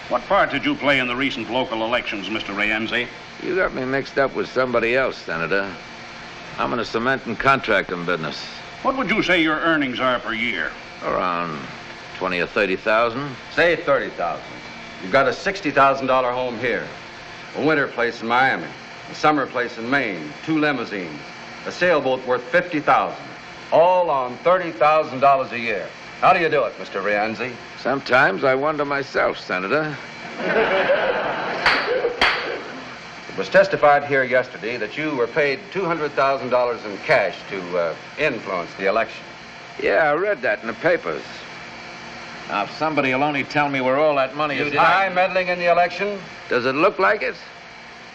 What part did you play in the recent local elections, Mr. Rienzi? You got me mixed up with somebody else, Senator. I'm in the cement and contracting business. What would you say your earnings are per year? Around 20 or 30,000. Say 30,000. You've got a $60,000 home here, a winter place in Miami, a summer place in Maine, 2 limousines, a sailboat worth $50,000, all on $30,000 a year. How do you do it, Mr. Rienzi? Sometimes I wonder myself, Senator. It was testified here yesterday that you were paid $200,000 in cash to influence the election. Yeah, I read that in the papers. Now, if somebody will only tell me where all that money is deny meddling in the election? Does it look like it?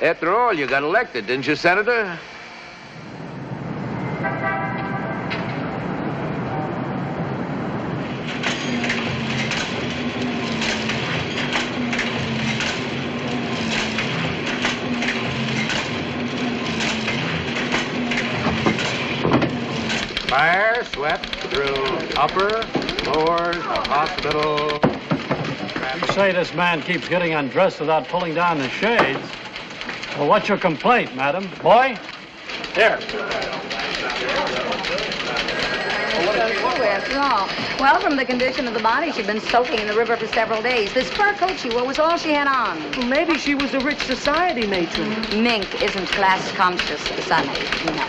After all, you got elected, didn't you, Senator? Fire swept through upper, floors, the hospital. You say this man keeps getting undressed without pulling down the shades. Well, what's your complaint, madam? Boy? Here. After all. Well, from the condition of the body, she'd been soaking in the river for several days. This fur coat she wore was all she had on. Well, maybe she was a rich society matron. Mink isn't class-conscious, Sonny. No.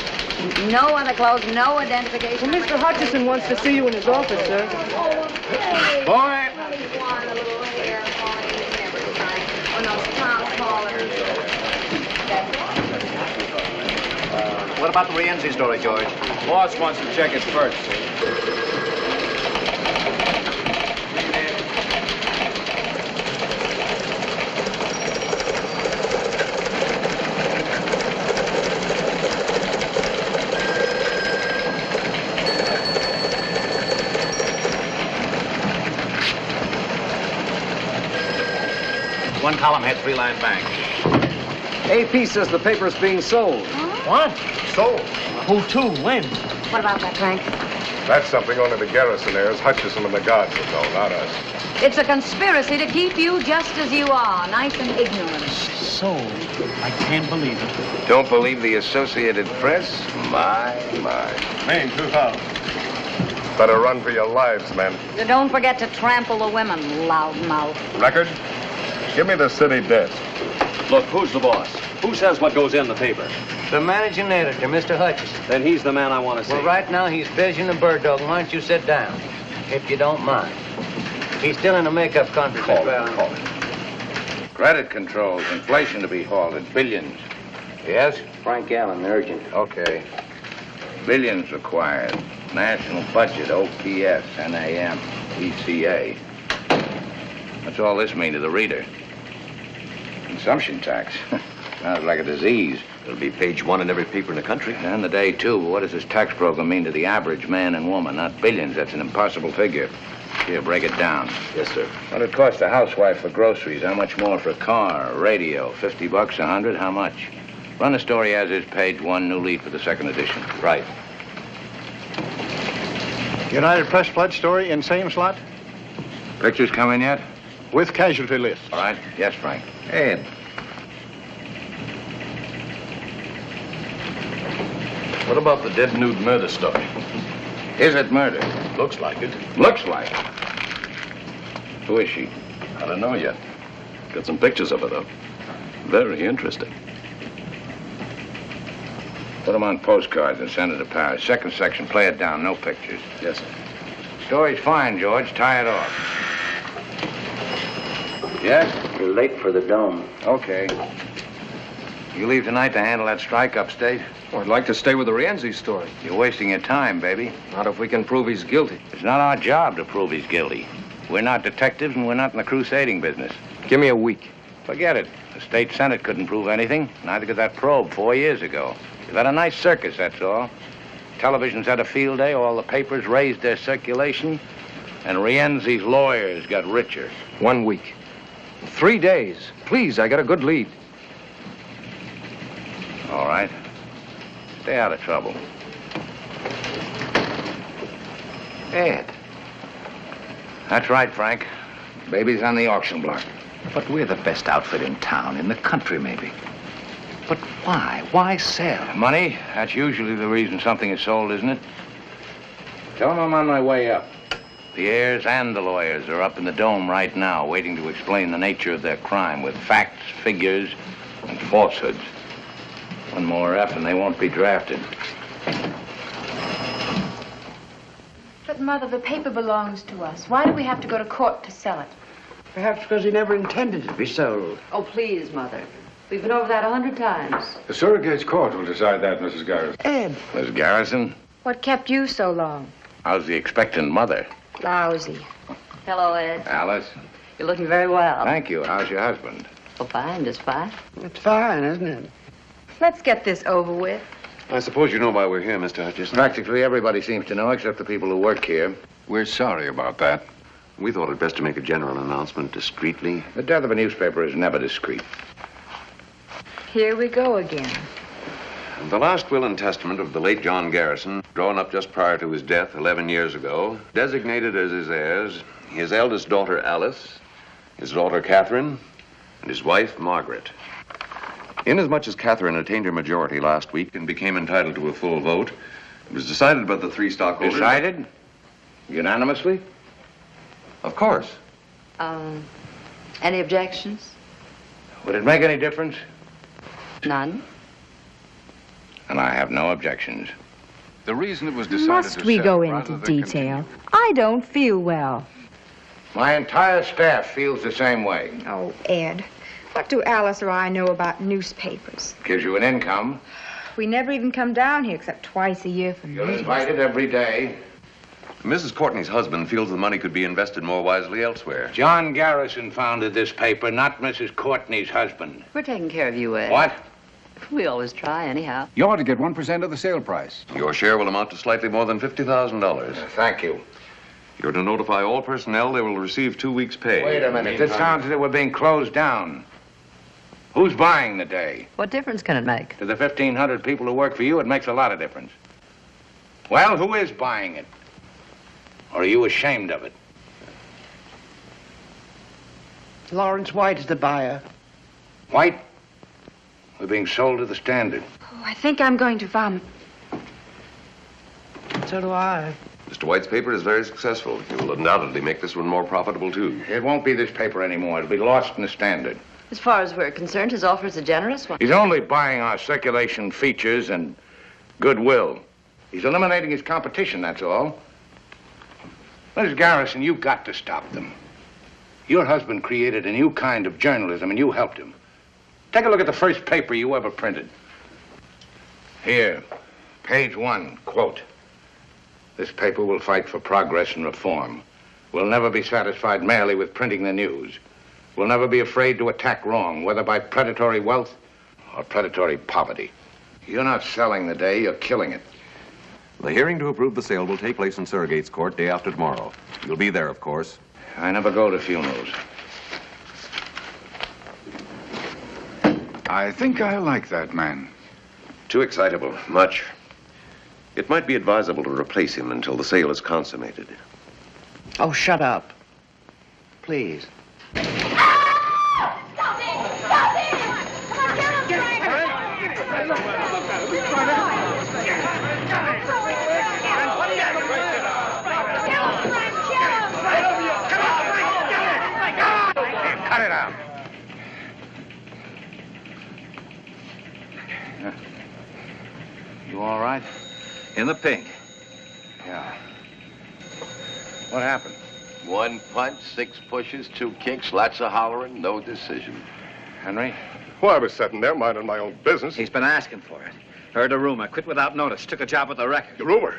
No other clothes, no identification. Well, Mr. Hutchison wants to see you in his office, sir. Boy! What about the Rienzi story, George? Boss wants to check it first. One column had 3-line bank. AP says the paper's being sold. What? Sold? Who to? When? What about that, Frank? That's something only the garrisonaires, Hutchison and the guards would know, not us. It's a conspiracy to keep you just as you are, nice and ignorant. So, I can't believe it. Don't believe the Associated Press? My. Maine, 2,000. Better run for your lives, men. So don't forget to trample the women, loudmouth. Record? Give me the city desk. Look, who's the boss? Who says what goes in the paper? The managing editor, Mr. Hutchison. Then he's the man I want to see. Well, right now he's busy in the bird dog. Why don't you sit down, if you don't mind? He's still in a makeup conference. Call it. Credit controls, inflation to be halted, billions. Yes? Frank Allen, urgent. Okay. Billions required. National budget, OPS, NAM, ECA. What's all this mean to the reader? Consumption tax. Sounds like a disease. It'll be page 1 in every paper in the country. And the day, too. What does this tax program mean to the average man and woman? Not billions. That's an impossible figure. Here, break it down. Yes, sir. What it costs a housewife for groceries? How much more for a car, radio? $50, $100? How much? Run the story as is, page 1, new lead for the second edition. Right. United Press Pledge story in same slot? Pictures come in yet? With casualty list. All right? Yes, Frank. Ed. What about the dead nude murder story? Is it murder? Looks like it. Looks like it. Who is she? I don't know yet. Got some pictures of her, though. Very interesting. Put them on postcards and send it to Paris. Second section, play it down, no pictures. Yes, sir. Story's fine, George. Tie it off. Yes? You're late for the dome. Okay. You leave tonight to handle that strike upstate? Well, I'd like to stay with the Rienzi story. You're wasting your time, baby. Not if we can prove he's guilty. It's not our job to prove he's guilty. We're not detectives, and we're not in the crusading business. Give me a week. Forget it. The state senate couldn't prove anything. Neither could that probe 4 years ago. You've had a nice circus, that's all. Television's had a field day. All the papers raised their circulation. And Rienzi's lawyers got richer. 1 week. 3 days. Please, I got a good lead. All right. Stay out of trouble. Ed. That's right, Frank. Baby's on the auction block. But we're the best outfit in town, in the country, maybe. But why? Why sell? Money? That's usually the reason something is sold, isn't it? Tell him I'm on my way up. The heirs and the lawyers are up in the dome right now, waiting to explain the nature of their crime with facts, figures, and falsehoods. One more F and they won't be drafted. But, Mother, the paper belongs to us. Why do we have to go to court to sell it? Perhaps because he never intended it to be sold. Oh, please, Mother. We've been over that 100 times. The surrogate's court will decide that, Mrs. Garrison. Ed. Miss Garrison, What kept you so long? how's the expectant mother? Lousy. Hello, Ed. Alice? You're looking very well. Thank you. How's your husband? Oh, fine, just fine. It's fine, isn't it? Let's get this over with. I suppose you know why we're here, Mr. Hutchison. Practically everybody seems to know, except the people who work here. We're sorry about that. We thought it best to make a general announcement discreetly. The death of a newspaper is never discreet. Here we go again. The last will and testament of the late John Garrison, drawn up just prior to his death 11 years ago, designated as his heirs his eldest daughter, Alice, his daughter, Catherine, and his wife, Margaret. Inasmuch as Catherine attained her majority last week and became entitled to a full vote, it was decided by the three stockholders... Decided? Unanimously? Of course. Any objections? Would it make any difference? None. And I have no objections. The reason it was decided Must we go into detail? I don't feel well. My entire staff feels the same way. Oh, Ed, what do Alice or I know about newspapers? Gives you an income. We never even come down here except twice a year for You're meetings. invited every day. Mrs. Courtney's husband feels the money could be invested more wisely elsewhere. John Garrison founded this paper, not Mrs. Courtney's husband. We're taking care of you, Ed. What? We always try, anyhow. You ought to get 1% of the sale price. Your share will amount to slightly more than $50,000. Thank you. You're to notify all personnel they will receive 2 weeks' pay. Wait a minute. This sounds as if we're being closed down. Who's buying the day? What difference can it make? To the 1,500 people who work for you, it makes a lot of difference. Well, who is buying it? Or are you ashamed of it? Lawrence White is the buyer. White? We're being sold to the Standard. Oh, I think I'm going to vomit. So do I. Mr. White's paper is very successful. He will undoubtedly make this one more profitable, too. It won't be this paper anymore. It'll be lost in the Standard. As far as we're concerned, his offer is a generous one. He's only buying our circulation features and goodwill. He's eliminating his competition, that's all. Mrs. Garrison, you've got to stop them. Your husband created a new kind of journalism, and you helped him. Take a look at the first paper you ever printed. Here, page 1, quote. This paper will fight for progress and reform. We'll never be satisfied merely with printing the news. We'll never be afraid to attack wrong, whether by predatory wealth or predatory poverty. You're not selling the day, you're killing it. The hearing to approve the sale will take place in Surrogate's Court day after tomorrow. You'll be there, of course. I never go to funerals. I think I like that man. Too excitable, much. It might be advisable to replace him until the sale is consummated. Oh, shut up. Please. Cut it out. You all right? In the pink. Yeah. What happened? 1 punch, 6 pushes, 2 kicks, lots of hollering, no decision. Henry? Well, I was sitting there minding my own business. He's been asking for it. Heard a rumor, quit without notice, took a job with the record. The rumor?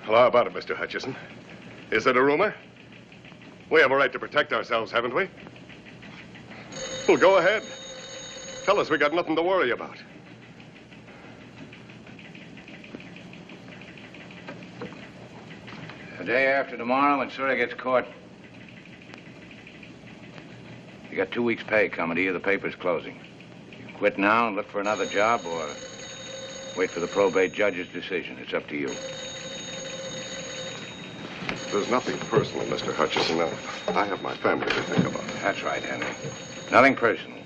Well, how about it, Mr. Hutchison? Is it a rumor? We have a right to protect ourselves, haven't we? Well, go ahead. Tell us we got nothing to worry about. The day after tomorrow, when Sura gets caught, you got 2 weeks' pay coming to you. The paper's closing. You can quit now and look for another job, or wait for the probate judge's decision. It's up to you. There's nothing personal, Mr. Hutchison. I have my family to think about. That's right, Henry. Nothing personal.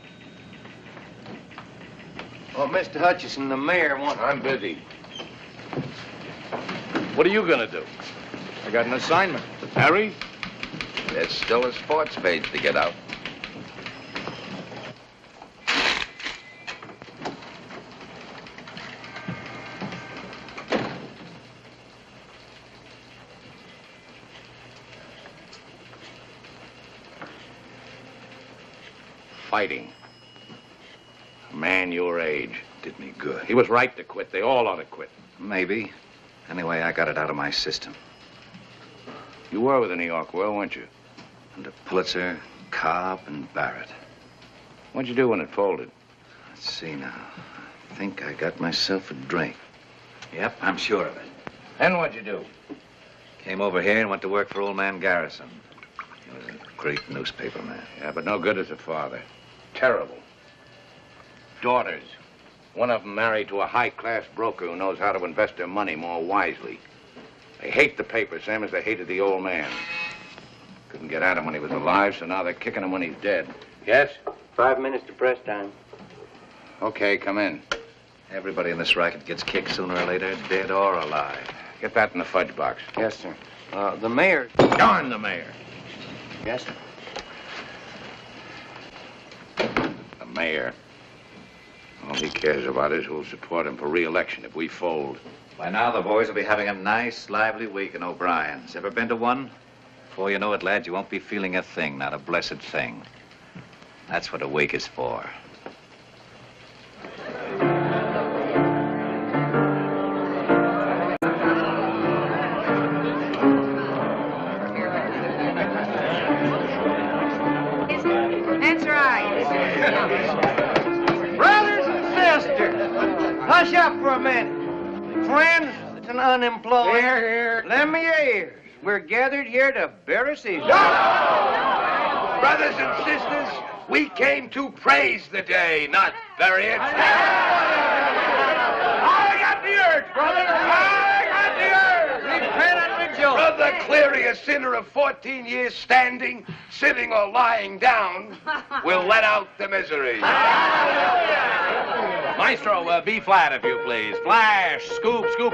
Well, Mr. Hutchison, the mayor wants... I'm busy. What are you gonna do? I got an assignment. Harry? There's still a sports page to get out. Fighting. A man your age. Did me good. He was right to quit. They all ought to quit. Maybe. Anyway, I got it out of my system. You were with the New York World, weren't you? Under Pulitzer, Cobb, and Barrett. What'd you do when it folded? Let's see now. I think I got myself a drink. Yep, I'm sure of it. Then what'd you do? Came over here and went to work for old man Garrison. He was a great newspaper man. Yeah, but no good as a father. Terrible. Daughters. One of them married to a high-class broker who knows how to invest their money more wisely. They hate the paper, same as they hated the old man. Couldn't get at him when he was alive, so now they're kicking him when he's dead. Yes? 5 minutes to press time. Okay, come in. Everybody in this racket gets kicked sooner or later, dead or alive. Get that in the fudge box. Yes, sir. The mayor... Darn the mayor. Yes, sir. The mayor. All he cares about is who'll support him for re-election if we fold. By now, the boys will be having a nice, lively week in O'Brien's. Ever been to one? Before you know it, lads, you won't be feeling a thing, not a blessed thing. That's what a week is for. That's right. Brothers and sisters, hush up for a minute. Friends and unemployed. Here. Lend me your ears. We're gathered here to bury Caesar. Brothers and sisters, we came to praise the day, not bury it. I got the urge, brother. I got the urge. Repent and rejoice. Brother Cleary, a sinner of 14 years standing, sitting, or lying down, will let out the misery. Maestro, B flat, if you please. Flash, scoop, scoop,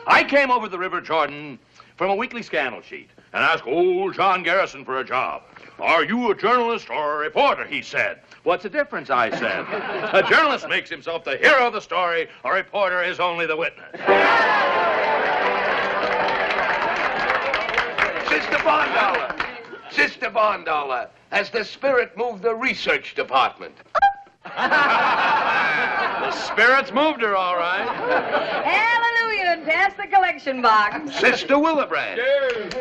I came over the River Jordan from a weekly scandal sheet and asked old John Garrison for a job. Are you a journalist or a reporter, he said. What's the difference, I said. A journalist makes himself the hero of the story, a reporter is only the witness. Sister Bondollar, has the spirit moved the research department? The spirit's moved her, all right. Hallelujah, and pass the collection box. Sister Willebrand.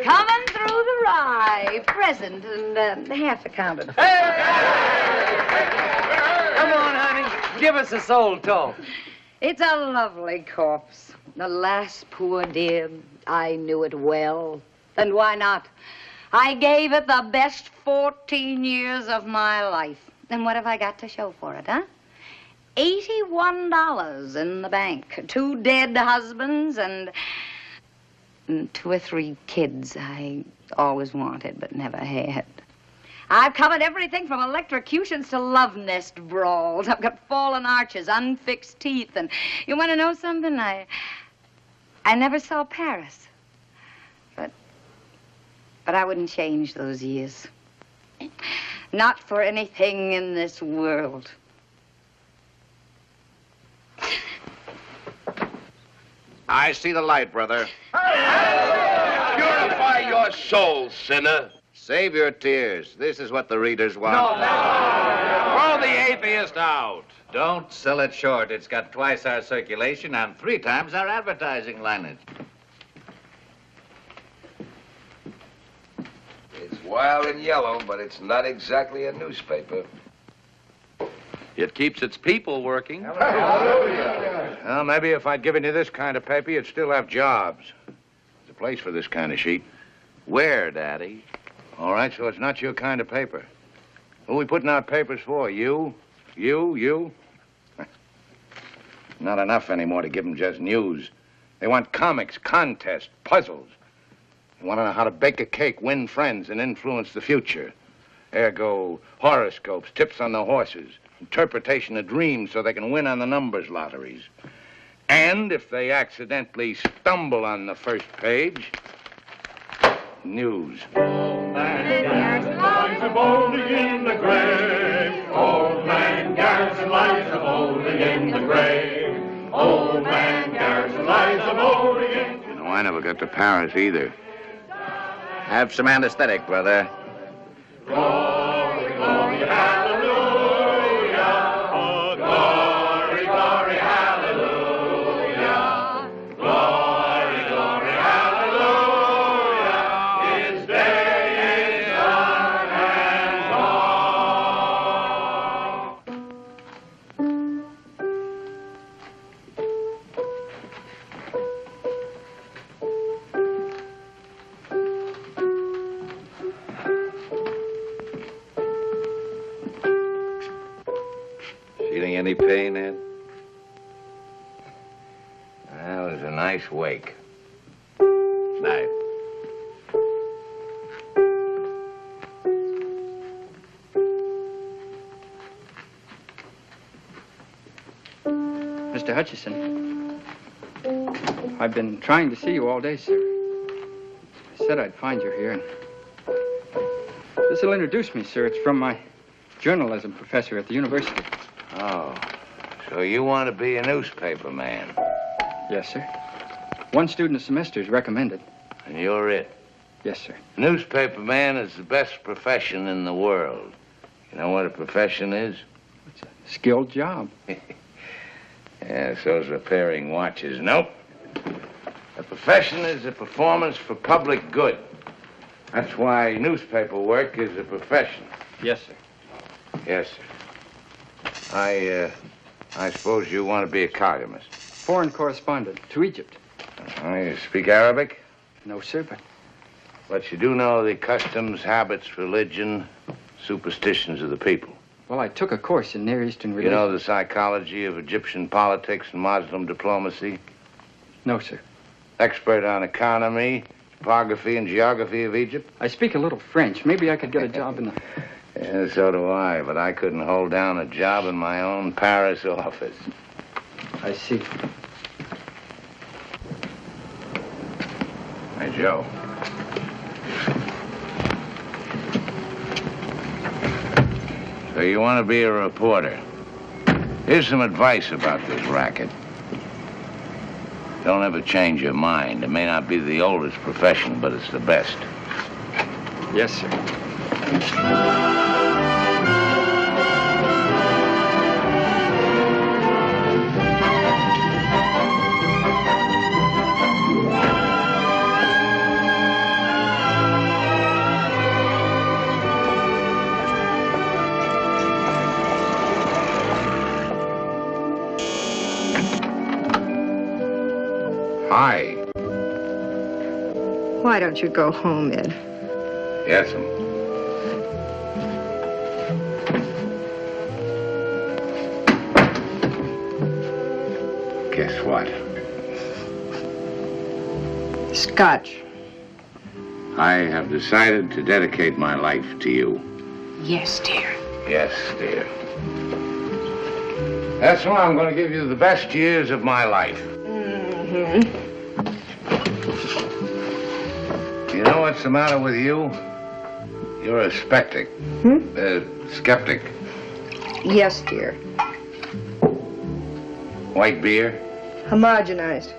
Coming through the rye, present and half accounted for. Come on, honey. Give us a soul talk. It's a lovely corpse. The last poor dear, I knew it well. And why not? I gave it the best 14 years of my life. And what have I got to show for it, huh? $81 in the bank. 2 dead husbands and 2 or 3 kids. I always wanted but never had. I've covered everything from electrocutions to love nest brawls. I've got fallen arches, unfixed teeth, and you want to know something? I never saw Paris. But I wouldn't change those years. Not for anything in this world. I see the light, brother. Purify your soul, sinner. Save your tears. This is what the readers want. Throw the atheist out. Don't sell it short. It's got twice our circulation and 3 times our advertising lineage. It's wild and yellow, but it's not exactly a newspaper. It keeps its people working. Well, maybe if I'd given you this kind of paper, you'd still have jobs. There's a place for this kind of sheet. Where, Daddy? All right, so it's not your kind of paper. Who are we putting out papers for? You? You? Not enough anymore to give them just news. They want comics, contests, puzzles. They want to know how to bake a cake, win friends, and influence the future. Ergo, horoscopes, tips on the horses, interpretation of dreams so they can win on the numbers lotteries. And if they accidentally stumble on the first page, news. Old man Garrison lies a-bolding in the grave. Old man Garrison lies a-bolding in the grave. Old man Garrison lies a-bolding in... You know, I never got to Paris either. Have some anesthetic, brother. Glory, glory, hallelujah. Oh, glory, glory, hallelujah. Glory, glory, hallelujah. His day is done and gone. Feeling any pain, Ed? That was a nice wake. Night. Mr. Hutchison, I've been trying to see you all day, sir. I said I'd find you here, and this will introduce me, sir. It's from my journalism professor at the university. Oh, so you want to be a newspaper man? Yes, sir. One student a semester is recommended. And you're it? Yes, sir. Newspaper man is the best profession in the world. You know what a profession is? It's a skilled job. Yeah, so's repairing watches. Nope. A profession is a performance for public good. That's why newspaper work is a profession. Yes, sir. Yes, sir. I suppose you want to be a columnist. Foreign correspondent to Egypt. You speak Arabic? No, sir, But you do know the customs, habits, religion, superstitions of the people. Well, I took a course in Near Eastern You religion. know the psychology of Egyptian politics and Muslim diplomacy? No, sir. Expert on economy, topography, and geography of Egypt? I speak a little French. Maybe I could get a job in the... Yeah, so do I, but I couldn't hold down a job in my own Paris office. I see. Hey, Joe. So you want to be a reporter. Here's some advice about this racket. Don't ever change your mind. It may not be the oldest profession, but it's the best. Yes, sir. Hi. Why don't you go home, Ed? Yes'm. Guess what? Scotch. I have decided to dedicate my life to you. Yes, dear. Yes, dear. That's why I'm going to give you the best years of my life. Mm-hmm. You know what's the matter with you? You're a skeptic. Skeptic. Yes, dear. White beer? Homogenized.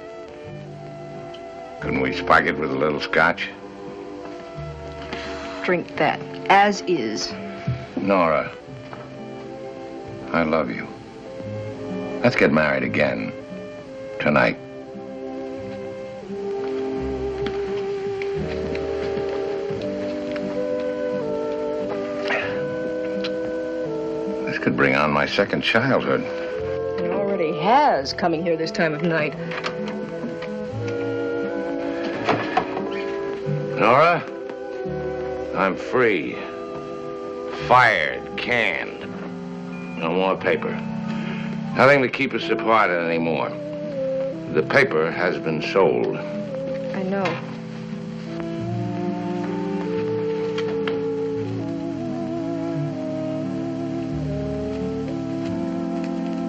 Couldn't we spike it with a little scotch? Drink that, as is. Nora, I love you. Let's get married again. Tonight. This could bring on my second childhood. It already has, coming here this time of night. Nora, I'm free. Fired, canned. No more paper. Nothing to keep us apart anymore. The paper has been sold. I know.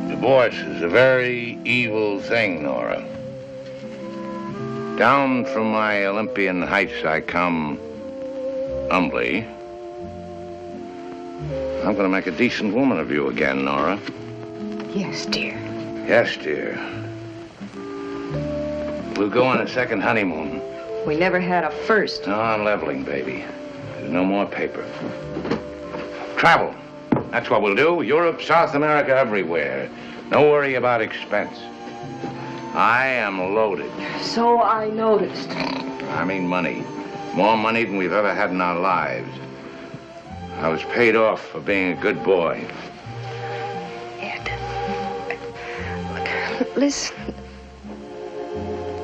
Divorce is a very evil thing, Nora. Down from my Olympian heights I come humbly. I'm going to make a decent woman of you again, Nora. Yes, dear. Yes, dear. We'll go on a second honeymoon. We never had a first. No, I'm leveling, baby. There's no more paper. Travel. That's what we'll do. Europe, South America, everywhere. No worry about expense. I am loaded. So I noticed. I mean money. More money than we've ever had in our lives. I was paid off for being a good boy. Look, listen.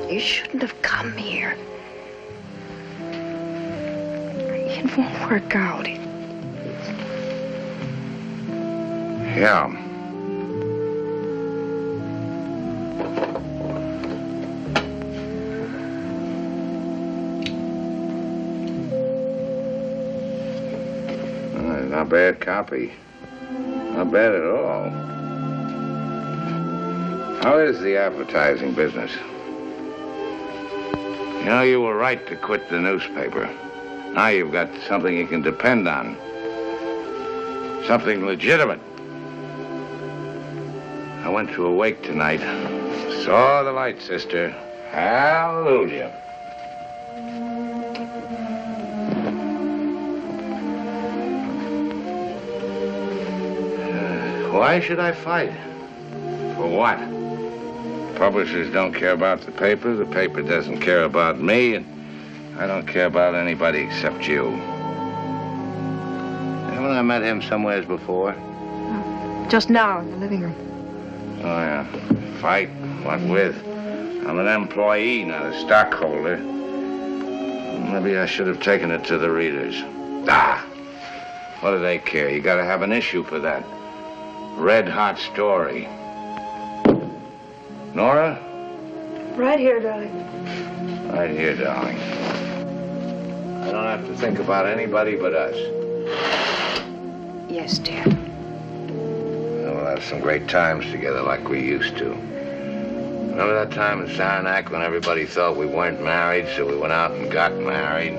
You shouldn't have come here. It won't work out. Yeah. Not bad copy. Not bad at all. How is the advertising business? You know, you were right to quit the newspaper. Now you've got something you can depend on. Something legitimate. I went to a wake tonight. Saw the light, sister. Hallelujah. Why should I fight? For what? Publishers don't care about the paper doesn't care about me, and I don't care about anybody except you. Haven't I met him somewheres before? Just now in the living room. Oh, yeah. Fight? What with? I'm an employee, not a stockholder. Maybe I should have taken it to the readers. Ah! What do they care? You gotta have an issue for that. Red-hot story. Nora? Right here, darling. Right here, darling. I don't have to think about anybody but us. Yes, dear. We'll have some great times together like we used to. Remember that time in Saranac when everybody thought we weren't married, so we went out and got married?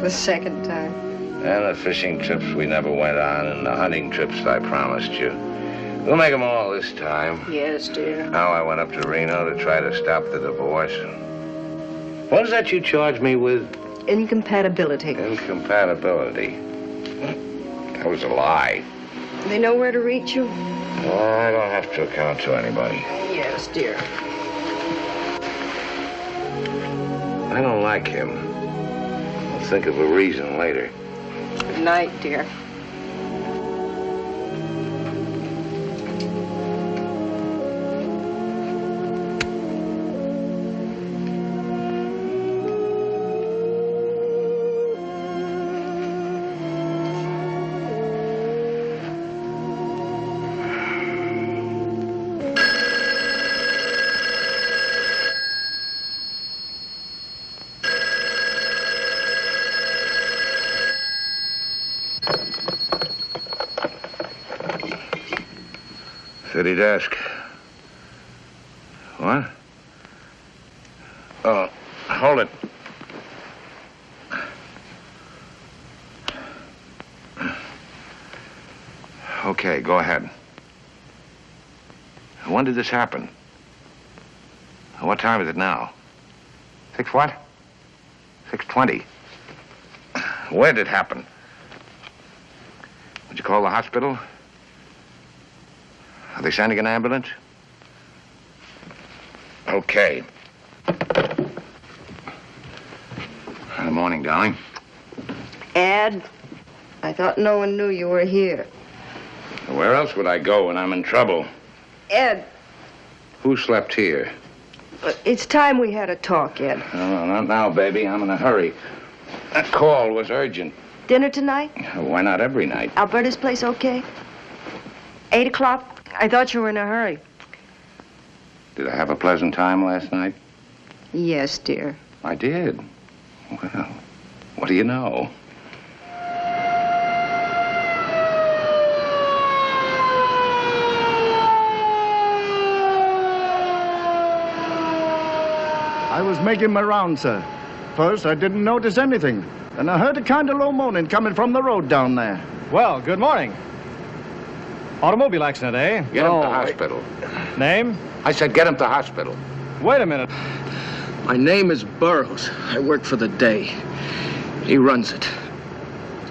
The second time. And the fishing trips we never went on, and the hunting trips I promised you. We'll make them all this time. Yes, dear. Now I went up to Reno to try to stop the divorce. What is that you charged me with? Incompatibility. Incompatibility. That was a lie. They know where to reach you? I don't have to account to anybody. Yes, dear. I don't like him. I'll think of a reason later. Good night, dear. City desk. What? Oh, hold it. Okay, go ahead. When did this happen? What time is it now? 6 what? 6:20. Where did it happen? Would you call the hospital? Are they sending an ambulance? Okay. Good morning, darling. Ed, I thought no one knew you were here. Where else would I go when I'm in trouble? Ed, Who slept here? it's time we had a talk, Ed. No, not now, baby. I'm in a hurry. That call was urgent. Dinner tonight? Why not every night? Alberta's place okay? 8 o'clock? I thought you were in a hurry. Did I have a pleasant time last night? Yes, dear. I did. Well, what do you know? I was making my round, sir. First, I didn't notice anything. Then I heard a kind of low moaning coming from the road down there. Well, good morning. Automobile accident, eh? Get him to hospital. Name? I said get him to hospital. Wait a minute. My name is Burroughs. I work for the day. He runs it.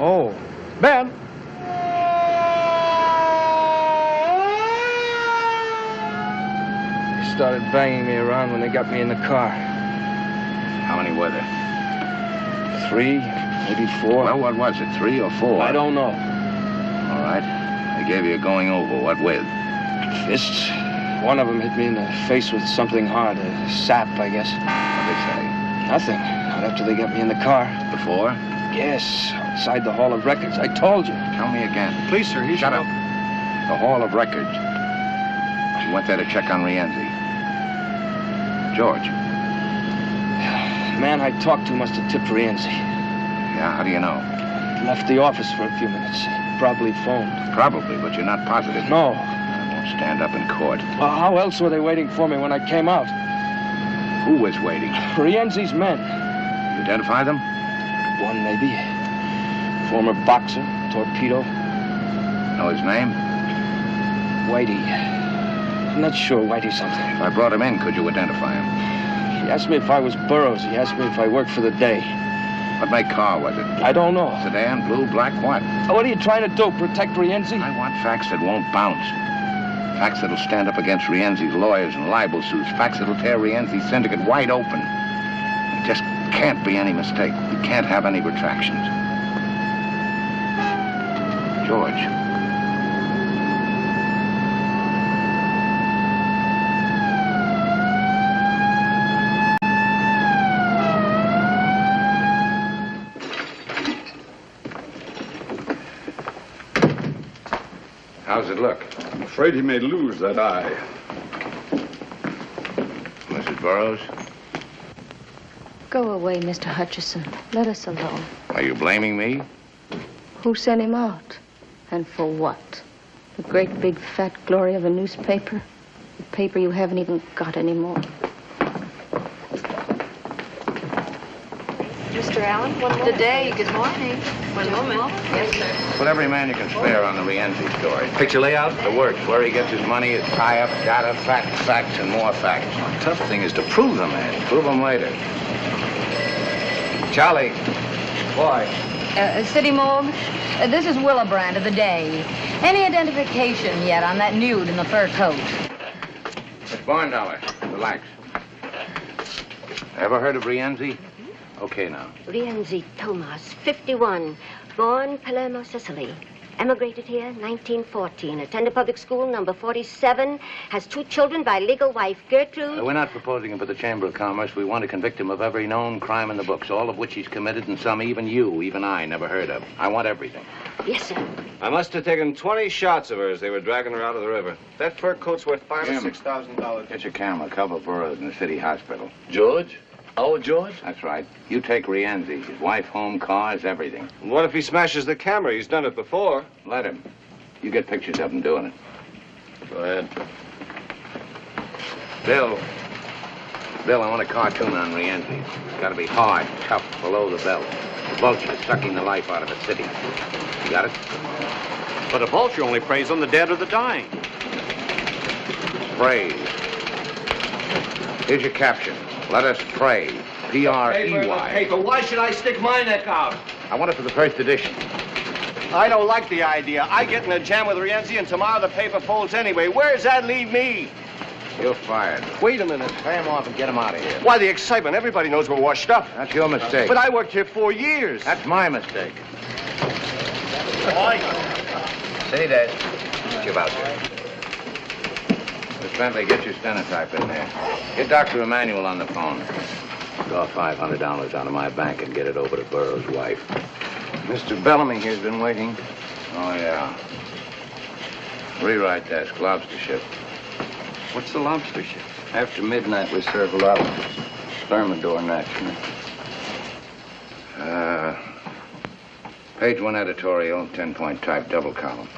Oh, Ben. They started banging me around when they got me in the car. How many were there? 3, maybe 4. Well, what was it, 3 or 4? I don't know. All right. They gave you a going over. What with? Fists. One of them hit me in the face with something hard, a sap, I guess. What'd they say? Nothing. Not after they got me in the car. Before? Yes, outside the Hall of Records. I told you. Tell me again. Please, sir, Shut up. The Hall of Records. You went there to check on Rienzi. George. The man I talked to must have tipped Rienzi. Yeah, how do you know? He left the office for a few minutes. He probably phoned. Probably, but you're not positive. No. I won't stand up in court. Well, how else were they waiting for me when I came out? Who was waiting? Rienzi's men. You identify them? One, maybe. Former boxer, torpedo. Know his name? Whitey. I'm not sure Whitey something. If I brought him in, could you identify him? He asked me if I was Burroughs. He asked me if I worked for the day. What make car was it? I don't know. Sedan, blue, black, what? What are you trying to do, protect Rienzi? I want facts that won't bounce. Facts that'll stand up against Rienzi's lawyers and libel suits. Facts that'll tear Rienzi's syndicate wide open. There just can't be any mistake. We can't have any retractions. George. How's it look? I'm afraid he may lose that eye. Mrs. Burroughs? Go away, Mr. Hutchison. Let us alone. Are you blaming me? Who sent him out? And for what? The great big fat glory of a newspaper? A paper you haven't even got anymore. Mr. Allen, one moment. Good day. Good morning. One moment. Yes, sir. Put every man you can spare on the Rienzi story. Picture layout? The works. Where he gets his money, his tie-up, data, facts, and more facts. The tough thing is to prove them, man. Prove them later. Charlie. Boy. City Morgue, this is Willebrand of the Day. Any identification yet on that nude in the fur coat? Miss Barndollar, relax. Ever heard of Rienzi? Okay, now. Rienzi Tomas, 51, born Palermo, Sicily. Emigrated here 1914. Attended public school number 47. Has 2 children by legal wife Gertrude. We're not proposing him for the Chamber of Commerce. We want to convict him of every known crime in the books, all of which he's committed, and some even you, even I, never heard of. I want everything. Yes, sir. I must have taken 20 shots of her as they were dragging her out of the river. That fur coat's worth $5,000 or $6,000. Get your camera. Cover Burroughs in the city hospital. George? Our George? That's right. You take Rienzi. His wife, home, cars, everything. What if he smashes the camera? He's done it before. Let him. You get pictures of him doing it. Go ahead. Bill, I want a cartoon on Rienzi. It's got to be hard, tough, below the belt. The vulture sucking the life out of a city. You got it? But a vulture only preys on the dead or the dying. Praise. Here's your caption. Let us pray. P-R-E-Y. Paper. Why should I stick my neck out? I want it for the first edition. I don't like the idea. I get in a jam with Rienzi and tomorrow the paper folds anyway. Where does that leave me? You're fired. Wait a minute. Pay him off and get him out of here. Why the excitement? Everybody knows we're washed up. That's your mistake. But I worked here 4 years. That's my mistake. Say that. Get you out there. Miss Bentley, get your stenotype in there. Get Dr. Emanuel on the phone. Draw $500 out of my bank and get it over to Burroughs' wife. Mr. Bellamy here's been waiting. Oh, yeah. Rewrite desk, lobster ship. What's the lobster ship? After midnight, we serve lobsters. Thermidor, naturally. Page 1 editorial, 10-point type, double column.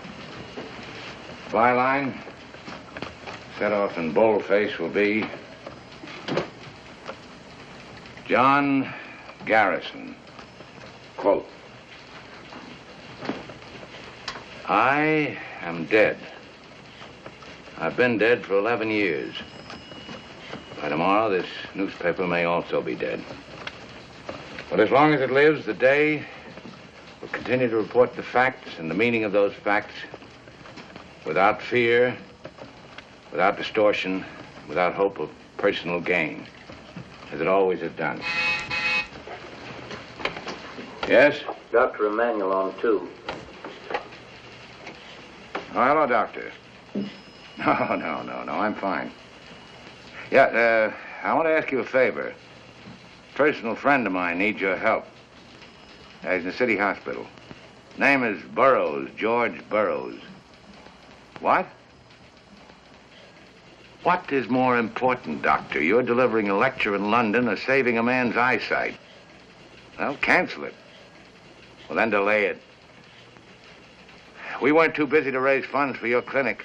Byline, set off in boldface, will be John Garrison. Quote, I am dead. I've been dead for 11 years. By tomorrow, this newspaper may also be dead. But as long as it lives, the day will continue to report the facts and the meaning of those facts without fear, without distortion, without hope of personal gain, as it always has done. Yes? Dr. Emanuel on 2. Oh, hello, doctor. No, I'm fine. Yeah, I want to ask you a favor. A personal friend of mine needs your help. He's in the city hospital. Name is Burroughs, George Burroughs. What? What is more important, doctor? You're delivering a lecture in London or saving a man's eyesight? Well, cancel it. Well, then delay it. We weren't too busy to raise funds for your clinic.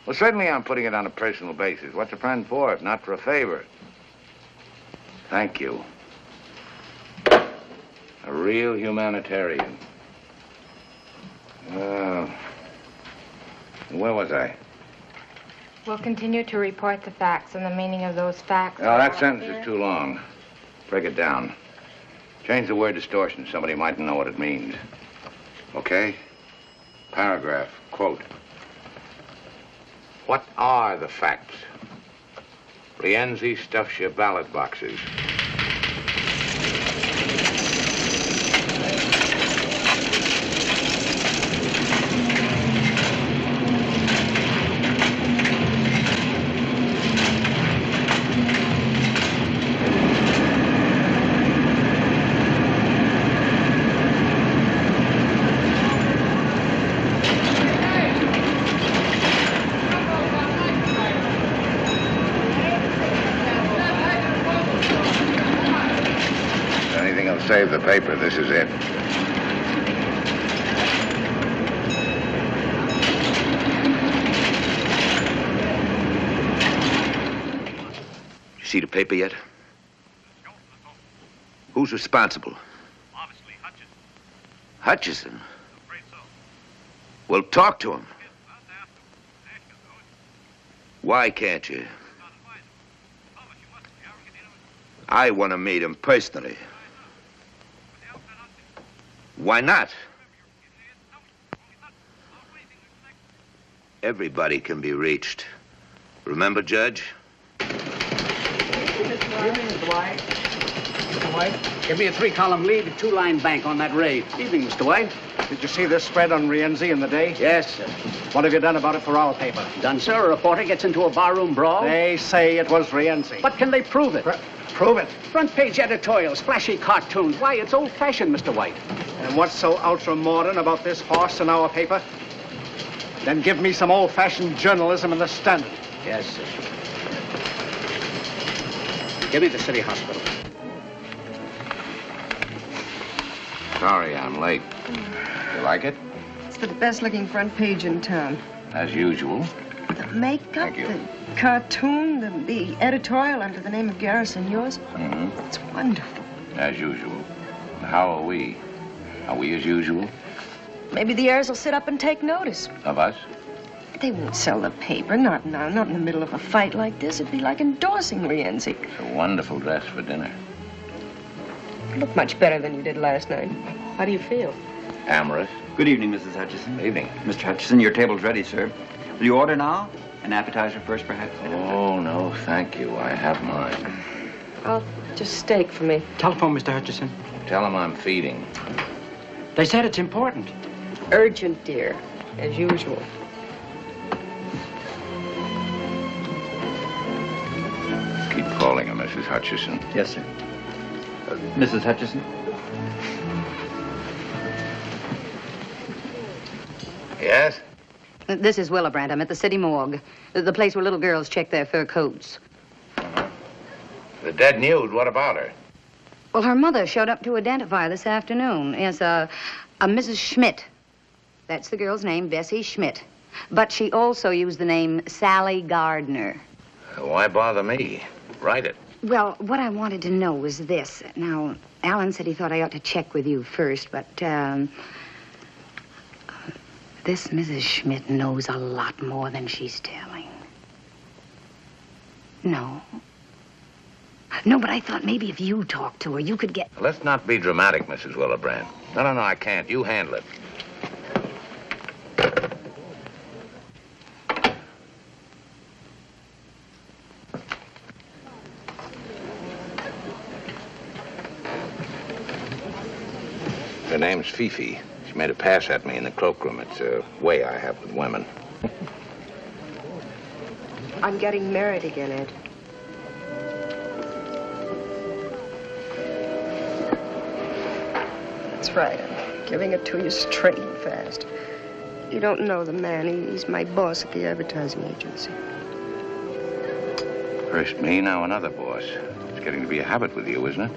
Well, certainly I'm putting it on a personal basis. What's a friend for if not for a favor? Thank you. A real humanitarian. Where was I? We'll continue to report the facts and the meaning of those facts. Oh, that sentence is too long. Break it down. Change the word distortion. Somebody mightn't know what it means. Okay? Paragraph, quote. What are the facts? Rienzi stuffs your ballot boxes. Save the paper. This is it. You see the paper yet? Who's responsible? Obviously, Hutchison. Hutchison? Well, talk to him. Why can't you? I want to meet him personally. Why not? Everybody can be reached. Remember, Judge? Mr. White. Mr. White, give me a 3-column lead, a 2-line bank on that raid. Evening, Mr. White. Did you see this spread on Rienzi in the day? Yes, sir. What have you done about it for our paper? Done, sir. A reporter gets into a barroom brawl. They say it was Rienzi. But can they prove it? Prove it. Front page editorials, flashy cartoons. Why, it's old-fashioned, Mr. White. And what's so ultra-modern about this farce in our paper? Then give me some old-fashioned journalism in the Standard. Yes, sir. Give me the city hospital. Sorry, I'm late. You like it? It's the best-looking front page in town. As usual. The makeup, Thank you. the cartoon, the editorial under the name of Garrison, yours. Mm-hmm. It's wonderful. As usual. How are we? Are we as usual? Maybe the heirs will sit up and take notice. Of us? They won't sell the paper, not now, not in the middle of a fight like this. It'd be like endorsing Rienzi. It's a wonderful dress for dinner. You look much better than you did last night. How do you feel? Amorous. Good evening, Mrs. Hutchison. Evening. Mr. Hutchison, your table's ready, sir. Will you order now? An appetizer first, perhaps? Oh, no, thank you. I have mine. Oh, just steak for me. Telephone, Mr. Hutchison. Tell him I'm feeding. They said it's important. Urgent, dear, as usual. Keep calling her, Mrs. Hutchison. Yes, sir. Mrs. Hutchison? Yes? This is Willibrandt. I'm at the city morgue. The place where little girls check their fur coats. The dead news, what about her? Well, her mother showed up to identify her this afternoon as a Mrs. Schmidt. That's the girl's name, Bessie Schmidt. But she also used the name Sally Gardner. Why bother me? Write it. Well, what I wanted to know was this. Now, Alan said he thought I ought to check with you first, but, this Mrs. Schmidt knows a lot more than she's telling. No. No, but I thought maybe if you talked to her, you could get... Let's not be dramatic, Mrs. Willibrandt. No, I can't. You handle it. Her name's Fifi. She made a pass at me in the cloakroom. It's a way I have with women. I'm getting married again, Ed. That's right. I'm giving it to you straight and fast. You don't know the man. He's my boss at the advertising agency. First me, now another boss. It's getting to be a habit with you, isn't it?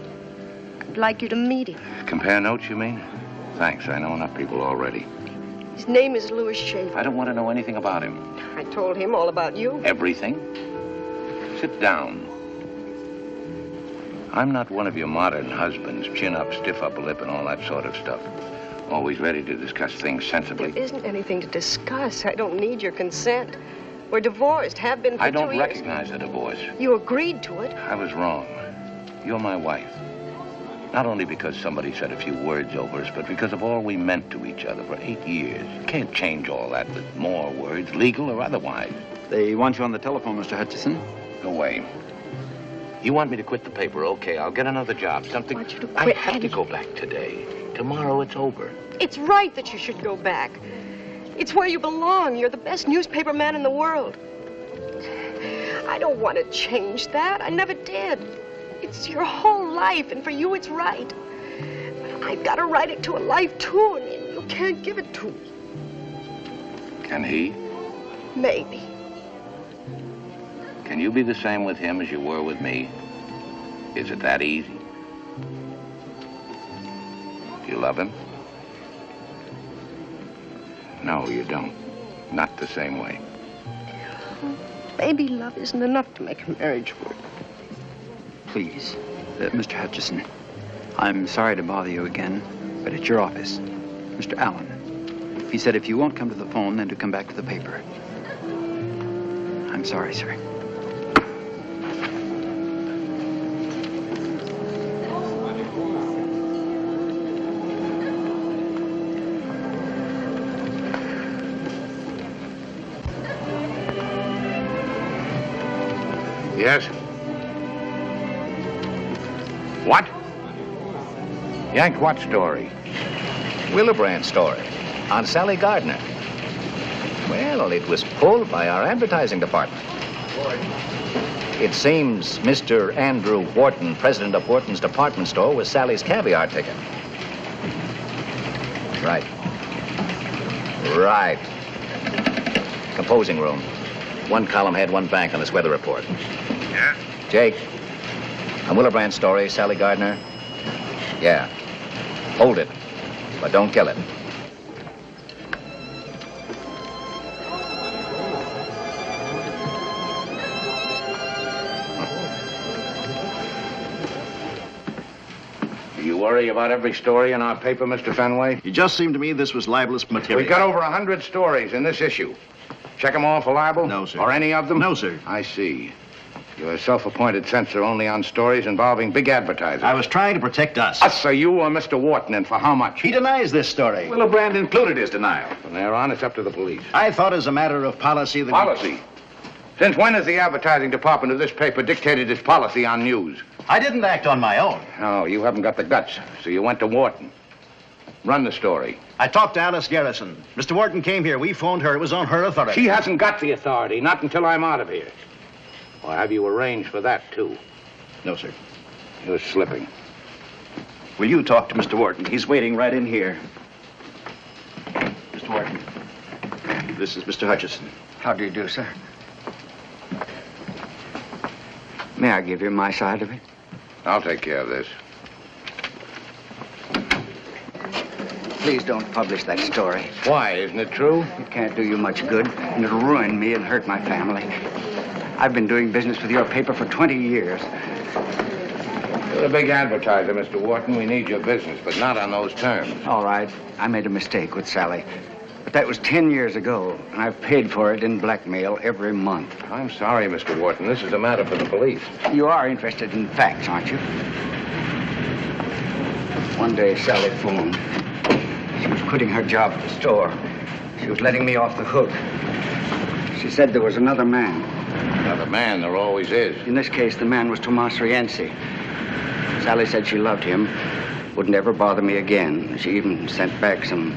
I'd like you to meet him. Compare notes, you mean? Thanks. I know enough people already. His name is Louis Schaefer. I don't want to know anything about him. I told him all about you. Everything? Sit down. I'm not one of your modern husbands, chin up, stiff upper lip, and all that sort of stuff. Always ready to discuss things sensibly. There isn't anything to discuss. I don't need your consent. We're divorced, have been for 2 years. I don't recognize a divorce. You agreed to it. I was wrong. You're my wife. Not only because somebody said a few words over us, but because of all we meant to each other for 8 years. You can't change all that with more words, legal or otherwise. They want you on the telephone, Mr. Hutchison. Go away. You want me to quit the paper? Okay, I'll get another job. Something. I want you to I quit have to go back today. Tomorrow it's over. It's right that you should go back. It's where you belong. You're the best newspaper man in the world. I don't want to change that. I never did. It's your whole life, and for you it's right. But I've got to write it to a life, too, and you can't give it to me. Can he? Maybe. Can you be the same with him as you were with me? Is it that easy? Do you love him? No, you don't. Not the same way. Maybe love isn't enough to make a marriage work. Please, Mr. Hutchison, I'm sorry to bother you again, but it's your office. Mr. Allen. He said if you won't come to the phone, then to come back to the paper. I'm sorry, sir. Yes? What? Yanked what story? Willibrandt story on Sally Gardner. Well, it was pulled by our advertising department. It seems Mr. Andrew Wharton, president of Wharton's department store, was Sally's caviar ticket. Right. Right. Composing room. One column had one bank on his weather report. Yeah? Jake, on Willibrandt story, Sally Gardner. Yeah. Hold it, but don't kill it. worry about every story in our paper, Mr. Fenway? It just seemed to me this was libelous material. We've got over 100 stories in this issue. Check them all for libel? No, sir. Or any of them? No, sir. I see. You're a self-appointed censor only on stories involving big advertisers. I was trying to protect us. Us, or you, or Mr. Wharton, and for how much? He denies this story. Willebrand included his denial. From there on, it's up to the police. I thought as a matter of policy that... Policy? Since when has the advertising department of this paper dictated its policy on news? I didn't act on my own. No, you haven't got the guts, so you went to Wharton. Run the story. I talked to Alice Garrison. Mr. Wharton came here. We phoned her. It was on her authority. She hasn't got the authority, not until I'm out of here. Or have you arranged for that, too? No, sir. You're slipping. Will you talk to Mr. Wharton? He's waiting right in here. Mr. Wharton, this is Mr. Hutchison. How do you do, sir? May I give you my side of it? I'll take care of this. Please don't publish that story. Why? Isn't it true? It can't do you much good, and it'll ruin me and hurt my family. I've been doing business with your paper for 20 years. You're a big advertiser, Mr. Wharton. We need your business, but not on those terms. All right. I made a mistake with Sally. But that was 10 years ago, and I've paid for it in blackmail every month. I'm sorry, Mr. Wharton. This is a matter for the police. You are interested in facts, aren't you? One day, Sally phoned. She was quitting her job at the store. She was letting me off the hook. She said there was another man. Another man, there always is. In this case, the man was Tomas Rienzi. Sally said she loved him, wouldn't ever bother me again. She even sent back some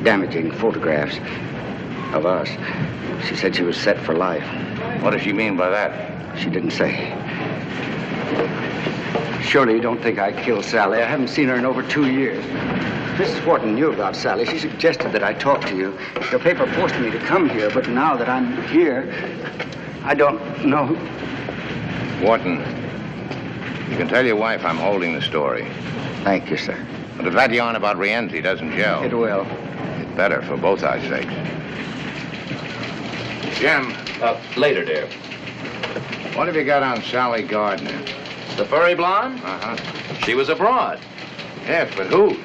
damaging photographs of us. She said she was set for life. What does she mean by that? She didn't say. Surely you don't think I killed Sally. I haven't seen her in over 2 years. Mrs. Wharton knew about Sally. She suggested that I talk to you. Your paper forced me to come here, but now that I'm here, I don't know. Wharton, you can tell your wife I'm holding the story. Thank you, sir. But if that yarn about Rienzi doesn't gel... It will. It's better for both our sakes. Jim. Later, dear. What have you got on Sally Gardner? The furry blonde? Uh-huh. She was abroad. Yes, but who?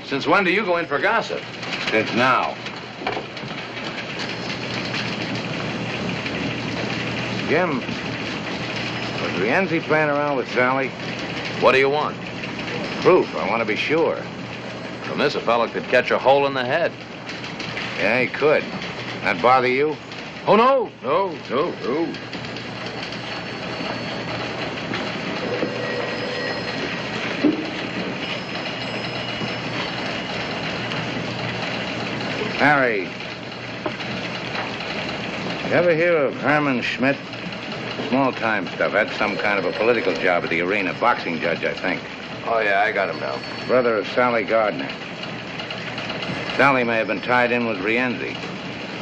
Since when do you go in for gossip? Since now. Jim, was Rienzi playing around with Sally? What do you want? Proof. I want to be sure. From this, a fellow could catch a hole in the head. Yeah, he could. That bother you? Oh, no. No. Harry, you ever hear of Herman Schmidt? Small-time stuff. Had some kind of a political job at the arena. Boxing judge, I think. Oh, yeah, I got him now. Brother of Sally Gardner. Sally may have been tied in with Rienzi.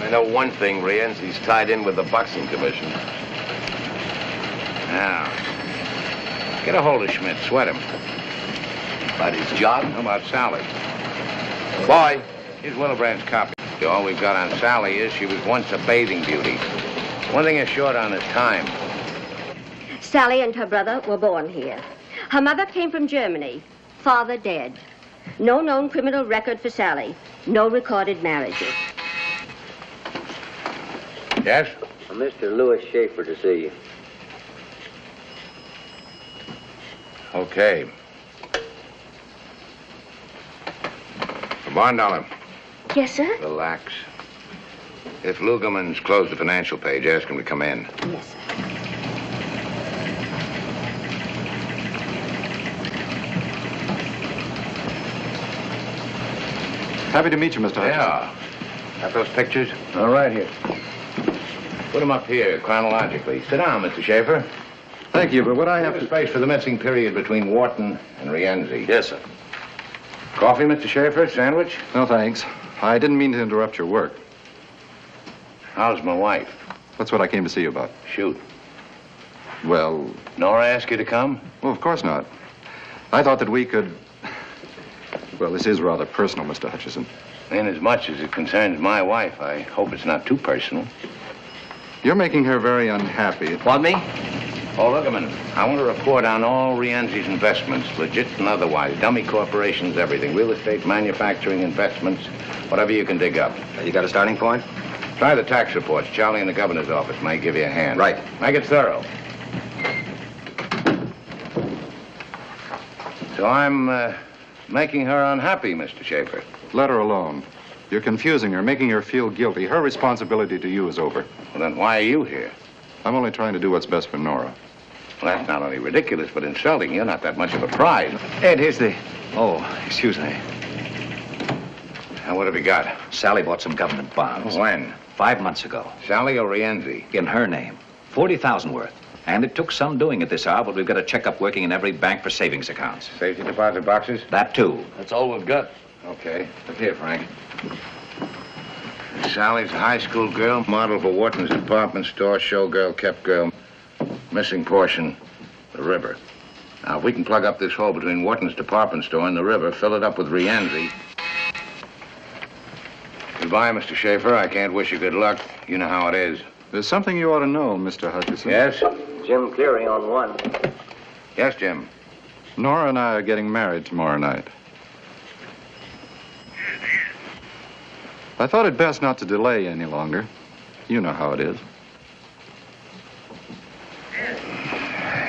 I know one thing. Rienzi's tied in with the boxing commission. Now, get a hold of Schmidt. Sweat him. About his job? How about Sally? Boy. Here's Willebrand's copy. All we've got on Sally is she was once a bathing beauty. One thing is short on is time. Sally and her brother were born here. Her mother came from Germany. Father dead. No known criminal record for Sally. No recorded marriages. Yes? Mr. Louis Schaefer to see you. Okay. Come on, Dollar. Yes, sir? Relax. If Lugerman's closed the financial page, ask him to come in. Yes, sir. Happy to meet you, Mr. Hutchins. Yeah. Got those pictures? All right, here. Put them up here, chronologically. Sit down, Mr. Schaefer. Thank you, but what I have Leave to... a space for the missing period between Wharton and Rienzi. Yes, sir. Coffee, Mr. Schaefer? Sandwich? No, thanks. I didn't mean to interrupt your work. How's my wife? That's what I came to see you about. Shoot. Well... Nora asked you to come? Well, of course not. I thought that we could... Well, this is rather personal, Mr. Hutchison. Inasmuch as it concerns my wife, I hope it's not too personal. You're making her very unhappy. Want me? Oh, look, I want a report on all Rienzi's investments, legit and otherwise. Dummy corporations, everything. Real estate, manufacturing, investments, whatever you can dig up. You got a starting point? Try the tax reports. Charlie in the governor's office might give you a hand. Right. Make it thorough. So I'm making her unhappy, Mr. Schaefer. Let her alone. You're confusing her, making her feel guilty. Her responsibility to you is over. Well, then why are you here? I'm only trying to do what's best for Nora. Well, that's not only ridiculous, but insulting. You're not that much of a prize. Ed, here's the... Oh, excuse me. Now, what have you got? Sally bought some government bonds. When? 5 months ago. Sally or Rienzi? In her name. 40,000 worth. And it took some doing at this hour, but we've got a checkup working in every bank for savings accounts. Safety deposit boxes? That, too. That's all we've got. Okay. Look here, Frank. Sally's a high school girl, model for Wharton's department store, showgirl, kept girl. Missing portion, the river. Now, if we can plug up this hole between Wharton's department store and the river, fill it up with Rienzi. Goodbye, Mr. Schaefer. I can't wish you good luck. You know how it is. There's something you ought to know, Mr. Hutchison. Yes? Jim Cleary on one. Yes, Jim. Nora and I are getting married tomorrow night. I thought it best not to delay any longer. You know how it is.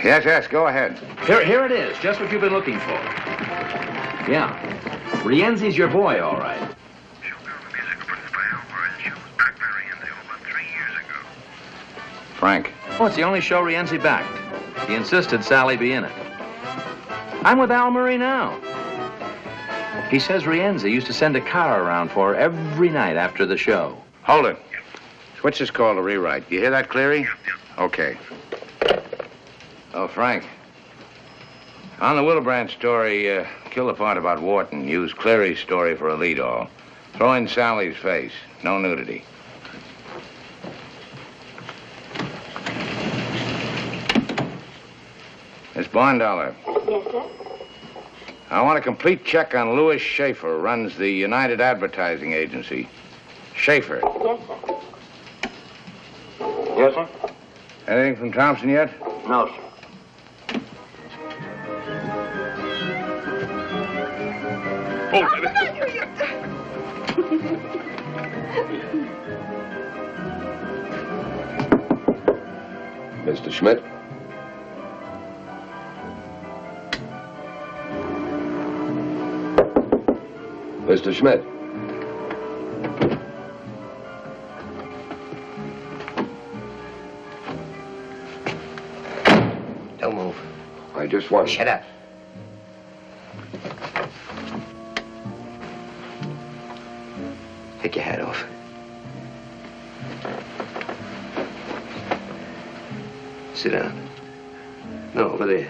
Yes, go ahead. Here it is, just what you've been looking for. Yeah. Rienzi's your boy, all right. Frank. Oh, it's the only show Rienzi backed. He insisted Sally be in it. I'm with Al Murray now. He says Rienzi used to send a car around for her every night after the show. Hold it. Switch this call to rewrite. You hear that, Cleary? Okay. Oh, Frank. On the Willebrand story, kill the part about Wharton. Use Cleary's story for a lead-all. Throw in Sally's face. No nudity. Miss Bondollar. Yes, sir? I want a complete check on Louis Schaefer, runs the United Advertising Agency. Schaefer. Yes, sir. Yes, sir? Anything from Thompson yet? No, sir. Mr. Schmidt? Mr. Schmidt? Don't move. I just want... Shut up. Take your hat off. Sit down. No, over there.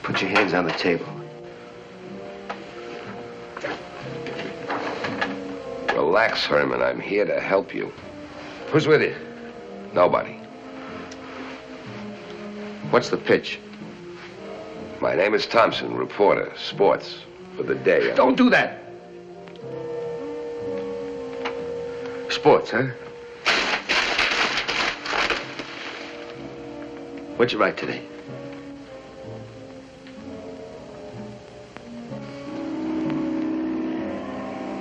Put your hands on the table. Relax, Herman. I'm here to help you. Who's with you? Nobody. What's the pitch? My name is Thompson, reporter, sports, for the day. Don't do that. Sports, huh? What'd you write today?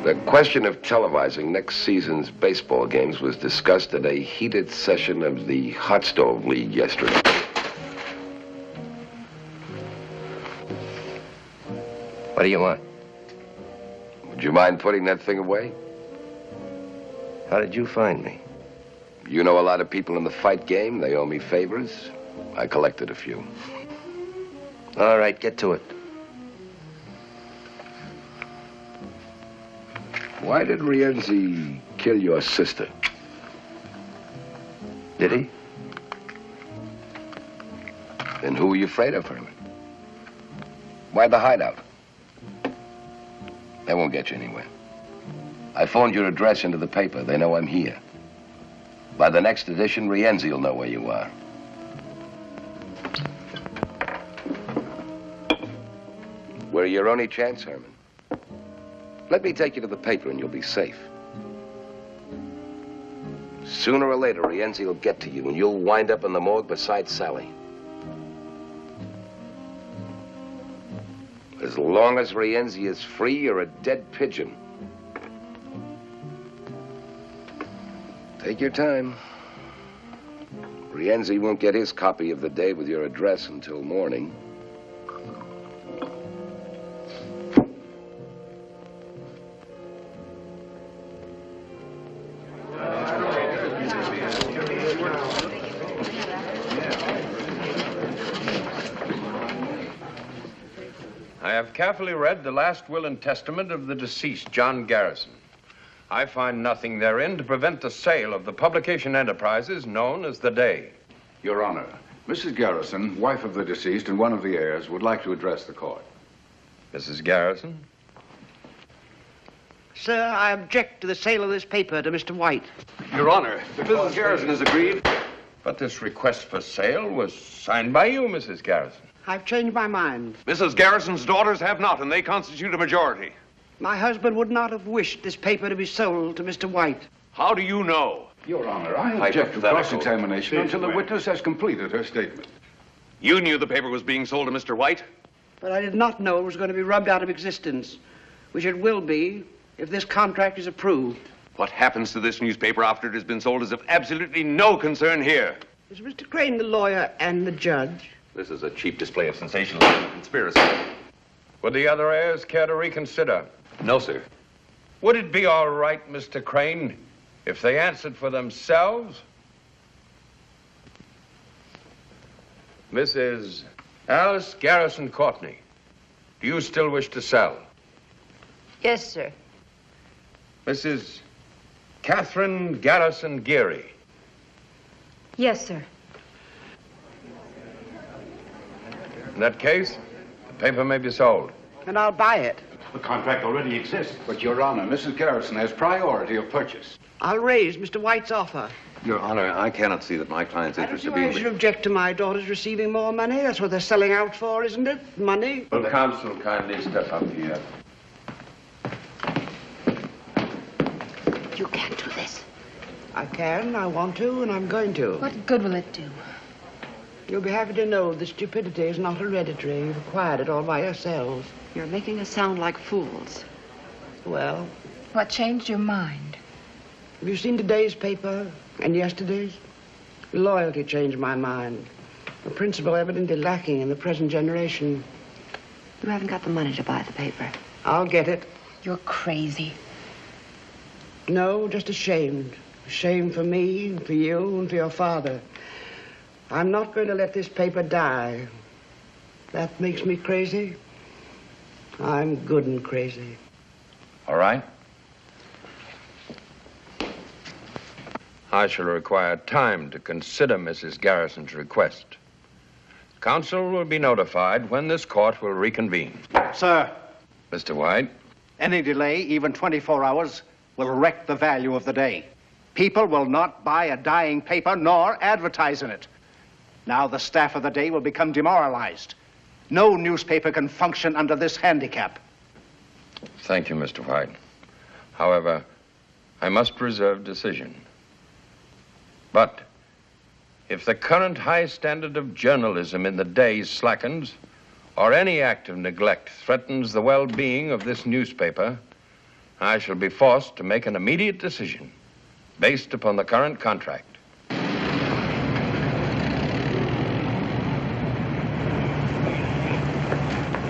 The question of televising next season's baseball games was discussed at a heated session of the Hot Stove League yesterday. What do you want? Would you mind putting that thing away? How did you find me? You know a lot of people in the fight game. They owe me favors. I collected a few. All right, get to it. Why did Rienzi kill your sister? Did he? Then who were you afraid of, Herman? Why the hideout? That won't get you anywhere. I phoned your address into the paper. They know I'm here. By the next edition, Rienzi will know where you are. We're your only chance, Herman. Let me take you to the paper and you'll be safe. Sooner or later, Rienzi will get to you, and you'll wind up in the morgue beside Sally. As long as Rienzi is free, you're a dead pigeon. Take your time. Rienzi won't get his copy of the day with your address until morning. I have carefully read the last will and testament of the deceased, John Garrison. I find nothing therein to prevent the sale of the publication enterprises known as The Day. Your Honor, Mrs. Garrison, wife of the deceased and one of the heirs, would like to address the court. Mrs. Garrison? Sir, I object to the sale of this paper to Mr. White. Your Honor, if Mrs. Garrison has agreed. But this request for sale was signed by you, Mrs. Garrison. I've changed my mind. Mrs. Garrison's daughters have not, and they constitute a majority. My husband would not have wished this paper to be sold to Mr. White. How do you know? Your Honor, I object to cross-examination until the witness has completed her statement. You knew the paper was being sold to Mr. White? But I did not know it was going to be rubbed out of existence, which it will be if this contract is approved. What happens to this newspaper after it has been sold is of absolutely no concern here. Is Mr. Crane the lawyer and the judge? This is a cheap display of sensationalism and conspiracy. Would the other heirs care to reconsider? No, sir. Would it be all right, Mr. Crane, if they answered for themselves? Mrs. Alice Garrison Courtney, do you still wish to sell? Yes, sir. Mrs. Catherine Garrison Geary. Yes, sir. In that case, the paper may be sold. And I'll buy it. The contract already exists. But, Your Honor, Mrs. Garrison has priority of purchase. I'll raise Mr. White's offer. Your Honor, I cannot see that my client's interest I should object to my daughters receiving more money. That's what they're selling out for, isn't it? Money. Will counsel kindly step up here? You can't do this. I can, I want to, and I'm going to. What good will it do? You'll be happy to know that stupidity is not hereditary. You've acquired it all by yourselves. You're making us sound like fools. Well? What changed your mind? Have you seen today's paper and yesterday's? Loyalty changed my mind. A principle evidently lacking in the present generation. You haven't got the money to buy the paper. I'll get it. You're crazy. No, just ashamed. Ashamed for me, and for you, and for your father. I'm not going to let this paper die. That makes me crazy. I'm good and crazy. All right. I shall require time to consider Mrs. Garrison's request. Counsel will be notified when this court will reconvene. Sir. Mr. White? Any delay, even 24 hours, will wreck the value of the day. People will not buy a dying paper nor advertise in it. Now the staff of the day will become demoralized. No newspaper can function under this handicap. Thank you, Mr. White. However, I must reserve decision. But if the current high standard of journalism in the day slackens, or any act of neglect threatens the well-being of this newspaper, I shall be forced to make an immediate decision based upon the current contract.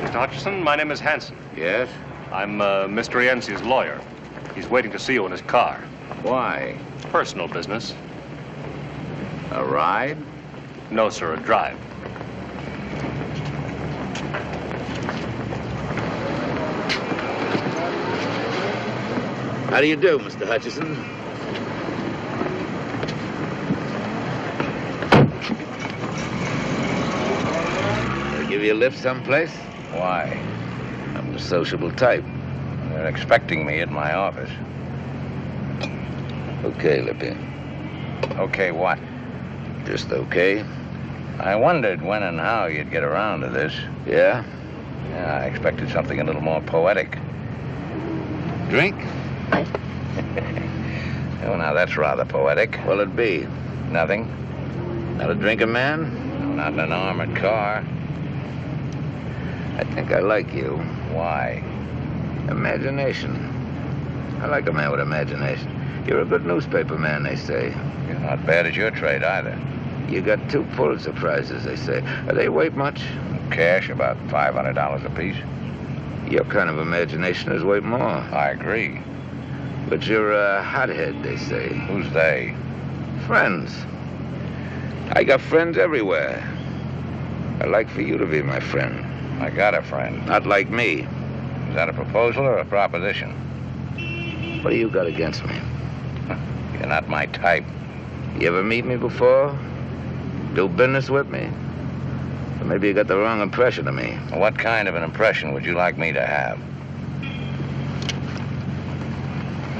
Mr. Hutchison, my name is Hanson. Yes? I'm Mr. Rienzi's lawyer. He's waiting to see you in his car. Why? Personal business. A ride? No, sir, a drive. How do you do, Mr. Hutchison? I'll give you a lift someplace? Why? I'm the sociable type. They're expecting me at my office. Okay, Lippy. Okay, what? Just okay. I wondered when and how you'd get around to this. Yeah? Yeah, I expected something a little more poetic. Drink? Oh, now that's rather poetic. What'll it be? Nothing. Not a drinking man? Not in an armored car. I think I like you. Why? Imagination. I like a man with imagination. You're a good newspaper man, they say. You're not bad at your trade, either. You got 2 Pulitzer Prizes, they say. They weight much? Cash, about $500 apiece. Your kind of imagination is worth more. I agree. But you're a hothead, they say. Who's they? Friends. I got friends everywhere. I'd like for you to be my friend. I got a friend. Not like me. Is that a proposal or a proposition? What do you got against me? You're not my type. You ever meet me before? Do business with me? Or maybe you got the wrong impression of me. What kind of an impression would you like me to have?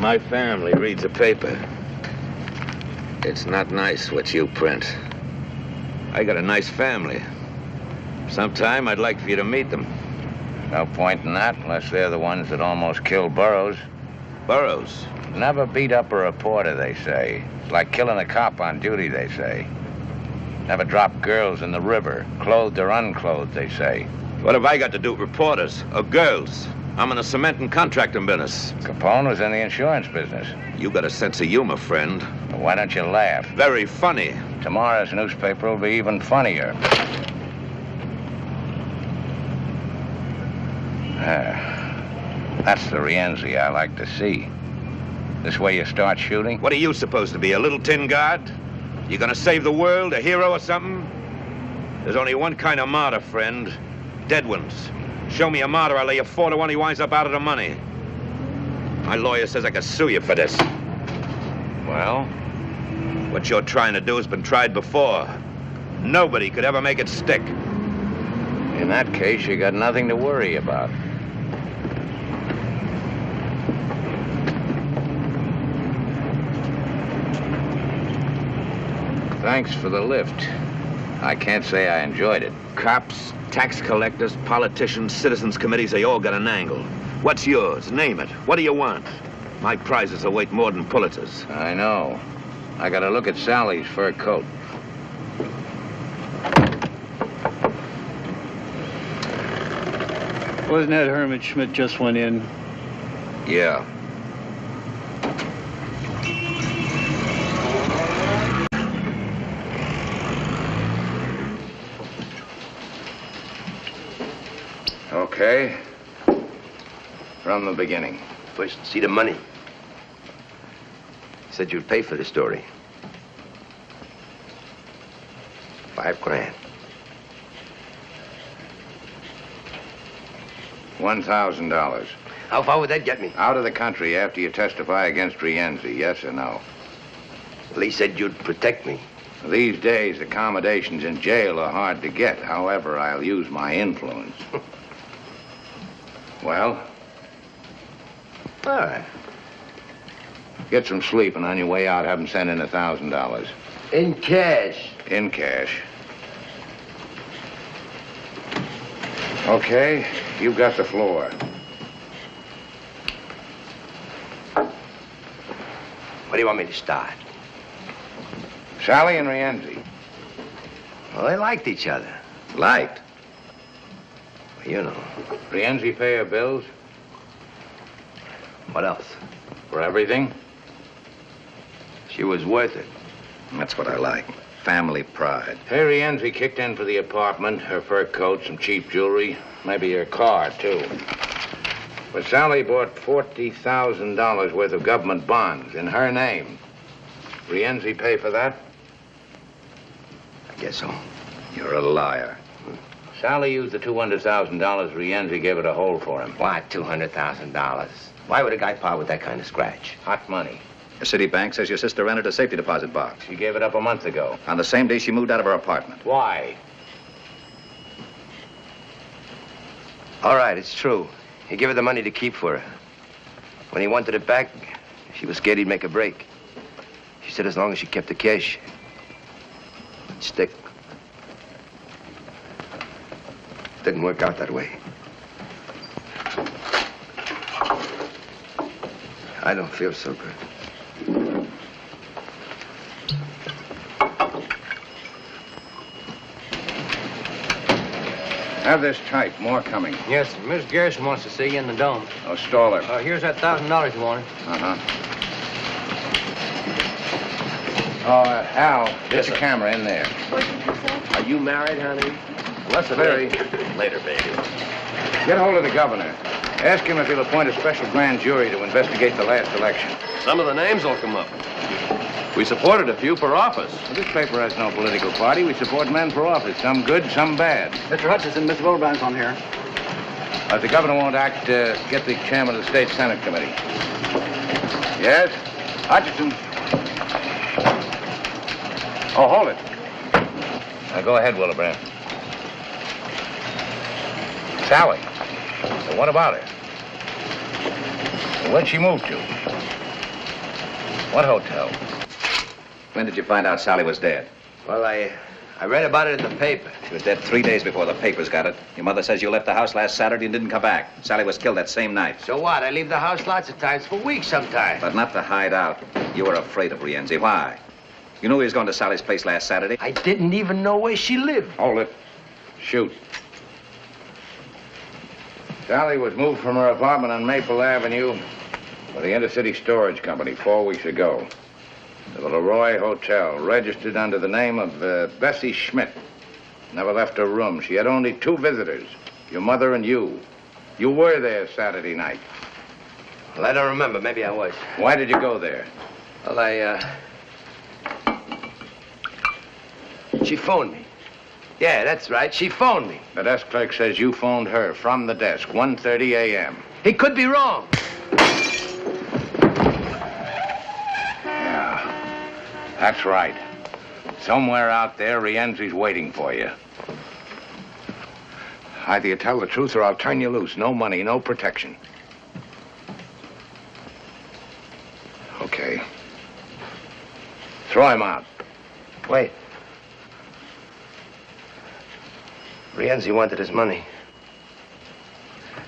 My family reads the paper. It's not nice what you print. I got a nice family. Sometime I'd like for you to meet them. No point in that unless they're the ones that almost killed Burroughs. Burroughs? Never beat up a reporter, they say. It's like killing a cop on duty, they say. Never dropped girls in the river, clothed or unclothed, they say. What have I got to do with reporters or girls? I'm in the cement and contracting business. Capone was in the insurance business. You got a sense of humor, friend. Well, why don't you laugh? Very funny. Tomorrow's newspaper will be even funnier. That's the Rienzi I like to see. This way you start shooting? What are you supposed to be, a little tin guard? You gonna save the world, a hero or something? There's only one kind of martyr, friend. Dead ones. Show me a martyr, I'll lay you 4 to 1 he winds up out of the money. My lawyer says I can sue you for this. Well, what you're trying to do has been tried before. Nobody could ever make it stick. In that case, you got nothing to worry about. Thanks for the lift. I can't say I enjoyed it. Cops, tax collectors, politicians, citizens committees, they all got an angle. What's yours? Name it. What do you want? My prizes are worth more than Pulitzers. I know. I gotta look at Sally's fur coat. Wasn't that Herman Schmidt just went in? Yeah. Okay. From the beginning. First, see the money. Said you'd pay for the story. $5 grand. $1,000. How far would that get me? Out of the country after you testify against Rienzi, yes or no? Well, he said you'd protect me. These days, accommodations in jail are hard to get. However, I'll use my influence. Well? All right. Get some sleep, and on your way out, have him send in $1,000. In cash? In cash. Okay, you've got the floor. Where do you want me to start? Sally and Rienzi. Well, they liked each other. Liked? Well, you know. Rienzi pay her bills? What else? For everything? She was worth it. That's what I like. Family pride. Hey, Rienzi kicked in for the apartment, her fur coat, some cheap jewelry, maybe her car, too. But Sally bought $40,000 worth of government bonds in her name. Rienzi pay for that? I guess so. You're a liar. Sally used the $200,000 Rienzi gave her to hold for him. Why $200,000? Why would a guy part with that kind of scratch? Hot money. The city bank says your sister rented a safety deposit box. She gave it up a month ago. On the same day she moved out of her apartment. Why? All right, it's true. He gave her the money to keep for her. When he wanted it back, she was scared he'd make a break. She said as long as she kept the cash, it'd stick. Didn't work out that way. I don't feel so good. Have this type. More coming. Yes, sir. Miss Garrison wants to see you in the dome. Oh, stall her. Here's that $1,000 you wanted. Uh-huh. Al, get your camera in there. Are you married, honey? Less very. Later, baby. Get hold of the governor. Ask him if he'll appoint a special grand jury to investigate the last election. Some of the names will come up. We supported a few for office. Well, this paper has no political party. We support men for office. Some good, some bad. Mr. Hutchison, Mr. Willebrand's on here. If the governor won't act, get the chairman of the State Senate Committee. Yes? Hutchison. Oh, hold it. Now, go ahead, Willebrand. Sally. So what about her? Where'd she move to? What hotel? When did you find out Sally was dead? Well, I read about it in the paper. She was dead 3 days before the papers got it. Your mother says you left the house last Saturday and didn't come back. Sally was killed that same night. So what? I leave the house lots of times, for weeks sometimes. But not to hide out. You were afraid of Rienzi. Why? You knew he was going to Sally's place last Saturday. I didn't even know where she lived. Hold it. Shoot. Sally was moved from her apartment on Maple Avenue by the Intercity Storage Company 4 weeks ago. To the Leroy Hotel, registered under the name of Bessie Schmidt. Never left her room. She had only 2 visitors, your mother and you. You were there Saturday night. Well, I don't remember. Maybe I was. Why did you go there? Well, she phoned me. Yeah, that's right. She phoned me. The desk clerk says you phoned her from the desk, 1:30 a.m. He could be wrong. Yeah, that's right. Somewhere out there, Rienzi's waiting for you. Either you tell the truth or I'll turn you loose. No money, no protection. Okay. Throw him out. Wait. Rienzi wanted his money.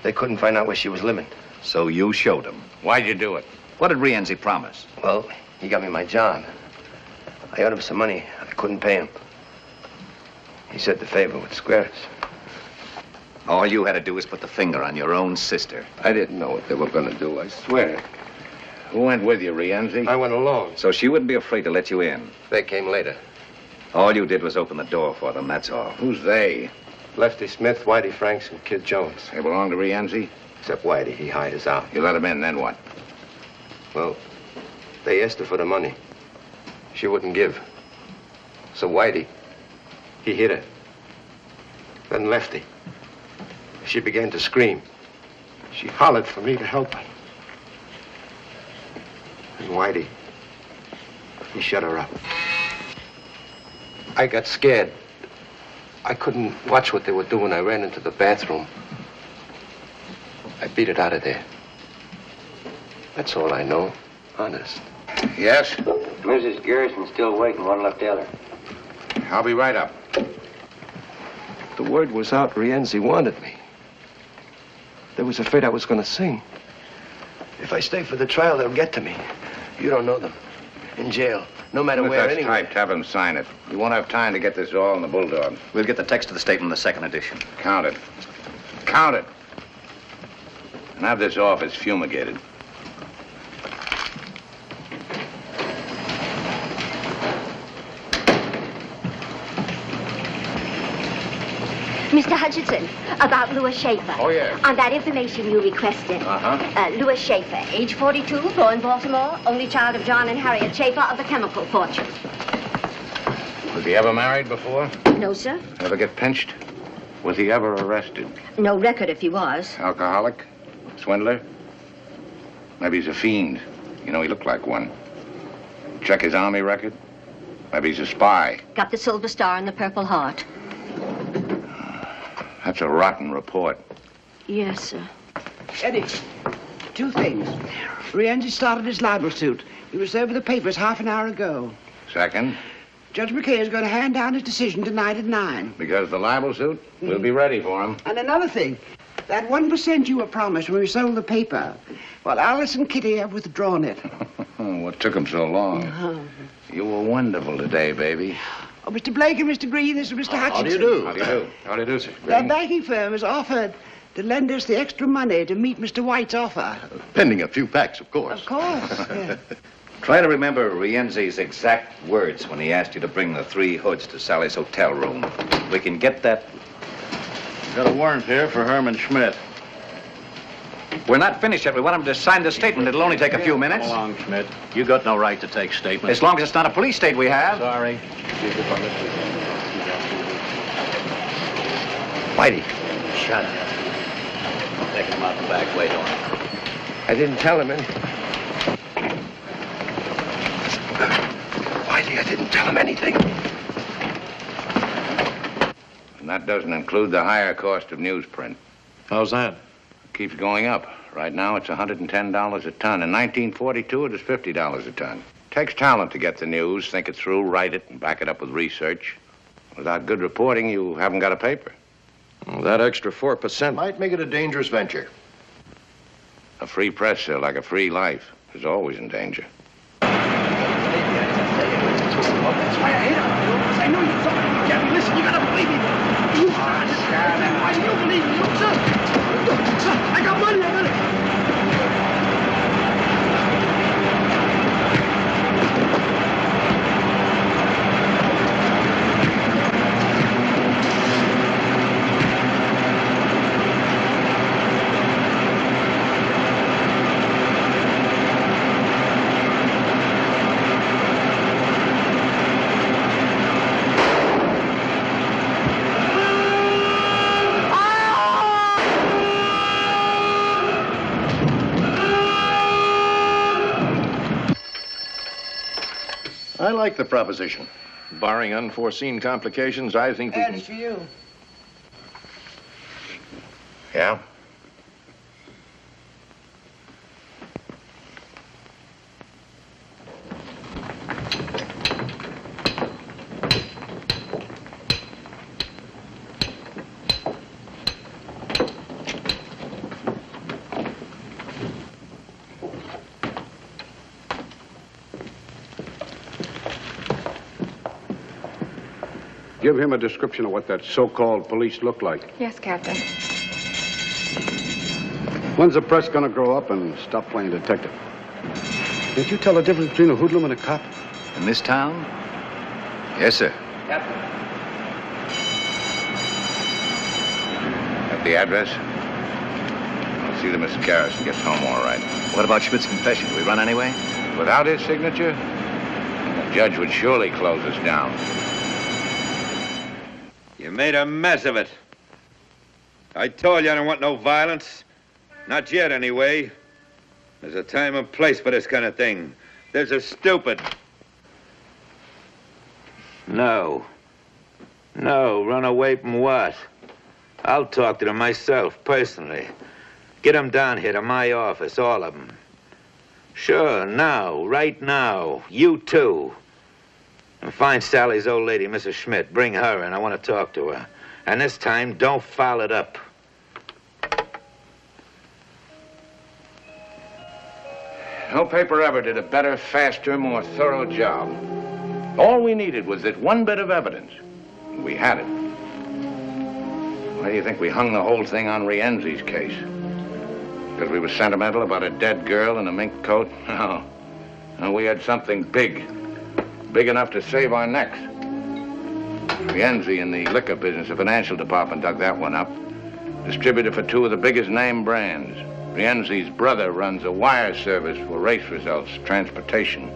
They couldn't find out where she was living. So you showed him. Why'd you do it? What did Rienzi promise? Well, he got me my job. I owed him some money. I couldn't pay him. He said the favor would square us. All you had to do was put the finger on your own sister. I didn't know what they were going to do, I swear. Who went with you, Rienzi? I went alone. So she wouldn't be afraid to let you in. They came later. All you did was open the door for them, that's all. Who's they? Lefty Smith, Whitey Franks, and Kid Jones. They belong to Rienzi? Except Whitey. He hired us out. You let him in, then what? Well, they asked her for the money. She wouldn't give. So Whitey, he hit her. Then Lefty. She began to scream. She hollered for me to help her. And Whitey, he shut her up. I got scared. I couldn't watch what they were doing. I ran into the bathroom. I beat it out of there. That's all I know, honest. Yes? Mrs. Garrison's still waiting. What'll I tell her? I'll be right up. The word was out Rienzi wanted me. They was afraid I was going to sing. If I stay for the trial, they'll get to me. You don't know them. In jail. No matter If where, that's anyway. typed, have him sign it. You won't have time to get this all in the Bulldog. We'll get the text of the statement in the second edition. Count it. Count it. And have this office fumigated. Mr. Hutchinson, about Louis Schaefer. Oh, yes. On that information you requested. Uh-huh. Louis Schaefer, age 42, born Baltimore, only child of John and Harriet Schaefer of the chemical fortune. Was he ever married before? No, sir. Ever get pinched? Was he ever arrested? No record if he was. Alcoholic? Swindler? Maybe he's a fiend. You know, he looked like one. Check his army record. Maybe he's a spy. Got the Silver Star and the Purple Heart. That's a rotten report. Yes, sir. Eddie, 2 things. Rienzi started his libel suit. He was over the papers half an hour ago. Second, Judge McKay is going to hand down his decision tonight at 9. because the libel suit, we'll be ready for him. And another thing, that 1% you were promised when we sold the paper, well, Alice and Kitty have withdrawn it. What took him so long? You were wonderful today, baby. Oh, Mr. Blake and Mr. Green, this is Mr. Hutchinson. How do you do? How do you do? How do you do, sir? The banking firm has offered to lend us the extra money to meet Mr. White's offer. Pending a few facts, of course. Of course, yeah. Try to remember Rienzi's exact words when he asked you to bring the 3 hoods to Sally's hotel room. We can get that. Got a warrant here for Herman Schmidt. We're not finished yet. We want him to sign the statement. It'll only take a few minutes. Come along, Schmidt. You got no right to take statements. As long as it's not a police state we have. Sorry. Whitey. Shut up. Take him out the back way, don't I didn't tell him any. Whitey, I didn't tell him anything. And that doesn't include the higher cost of newsprint. How's that? Keeps going up. Right now, it's $110 a ton. In 1942, it was $50 a ton. Takes talent to get the news, think it through, write it, and back it up with research. Without good reporting, you haven't got a paper. Well, that extra 4% Might make it a dangerous venture. A free press, sir, like a free life, is always in danger. That's why I hate him. Because I know you're somebody. Jeffy, listen, you gotta believe me. You understand that? Why do you believe me? Look, sir. Look, sir, I got money. I got it. I like the proposition. Barring unforeseen complications, I think we That's for you. Yeah? Give him a description of what that so-called police look like. Yes, Captain. When's the press gonna grow up and stop playing detective? Can't you tell the difference between a hoodlum and a cop? In this town? Yes, sir. Have the address? I'll see that Mr. Garrison gets home all right. What about Schmidt's confession? Do we run anyway? Without his signature, the judge would surely close us down. You made a mess of it. I told you I don't want no violence. Not yet, anyway. There's a time and place for this kind of thing. There's a stupid. No. No, run away from what? I'll talk to them myself, personally. Get them down here to my office, all of them. Sure, now, right now. You too. And find Sally's old lady, Mrs. Schmidt. Bring her in. I want to talk to her. And this time, don't foul it up. No paper ever did a better, faster, more thorough job. All we needed was that one bit of evidence. And we had it. Why do you think we hung the whole thing on Rienzi's case? Because we were sentimental about a dead girl in a mink coat? No. No, we had something big. Big enough to save our necks. Rienzi in the liquor business, the financial department dug that one up. Distributor for 2 of the biggest name brands. Rienzi's brother runs a wire service for race results, transportation,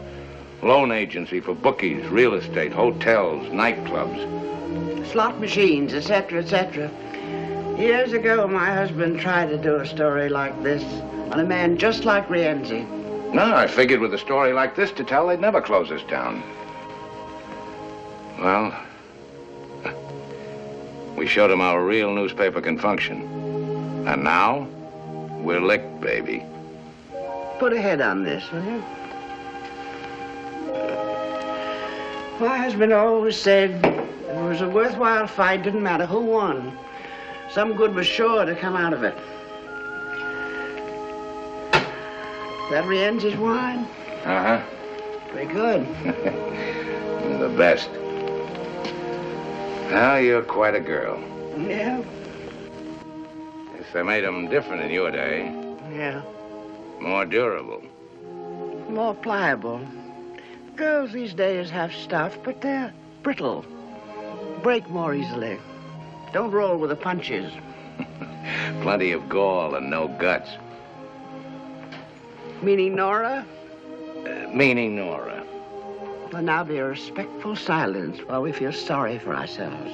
loan agency for bookies, real estate, hotels, nightclubs. Slot machines, etc., etc. Years ago, my husband tried to do a story like this on a man just like Rienzi. No, I figured with a story like this to tell, they'd never close us down. Well, we showed them how a real newspaper can function. And now, we're licked, baby. Put a head on this, will you? My husband always said it was a worthwhile fight, didn't matter who won. Some good was sure to come out of it. That Rienzi's wine? Uh-huh. Very good. The best. Now you're quite a girl. Yeah? Guess they made them different in your day. Yeah. More durable. More pliable. Girls these days have stuff, but they're brittle. Break more easily. Don't roll with the punches. Plenty of gall and no guts. Meaning Nora? Meaning Nora. There'll now be a respectful silence while we feel sorry for ourselves.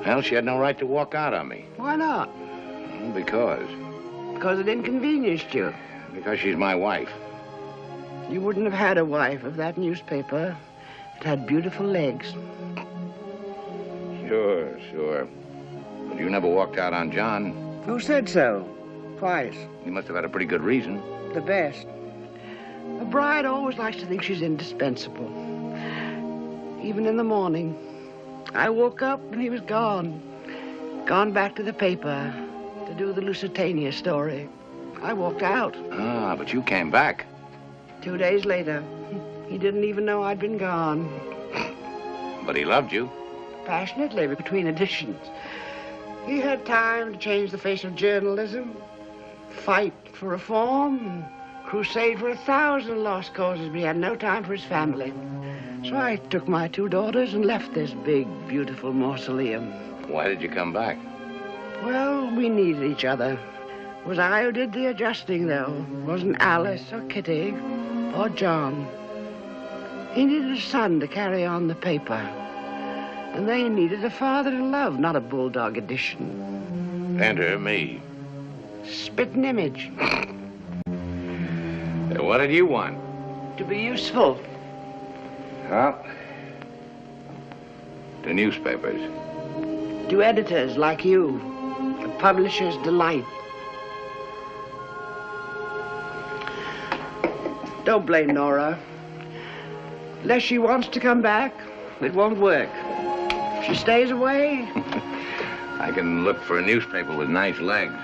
Well, she had no right to walk out on me. Why not? Because. Because it inconvenienced you. Because she's my wife. You wouldn't have had a wife if that newspaper had had beautiful legs. Sure. But you never walked out on John. Who said so? Twice. You must have had a pretty good reason. The best. A bride always likes to think she's indispensable. Even in the morning. I woke up and he was gone. Gone back to the paper to do the Lusitania story. I walked out. Ah, but you came back. 2 days later. He didn't even know I'd been gone. But he loved you. Passionately, between editions. He had time to change the face of journalism, fight for reform, crusade for 1,000 lost causes, but he had no time for his family. So I took my 2 daughters and left this big, beautiful mausoleum. Why did you come back? Well, we needed each other. It was I who did the adjusting, though. It wasn't Alice or Kitty or John. He needed a son to carry on the paper. And they needed a father to love, not a bulldog edition. Enter me. Spitting image. What did you want? To be useful. Well, to newspapers. To editors like you. A publisher's delight. Don't blame Nora. Unless she wants to come back, it won't work. If she stays away... I can look for a newspaper with nice legs.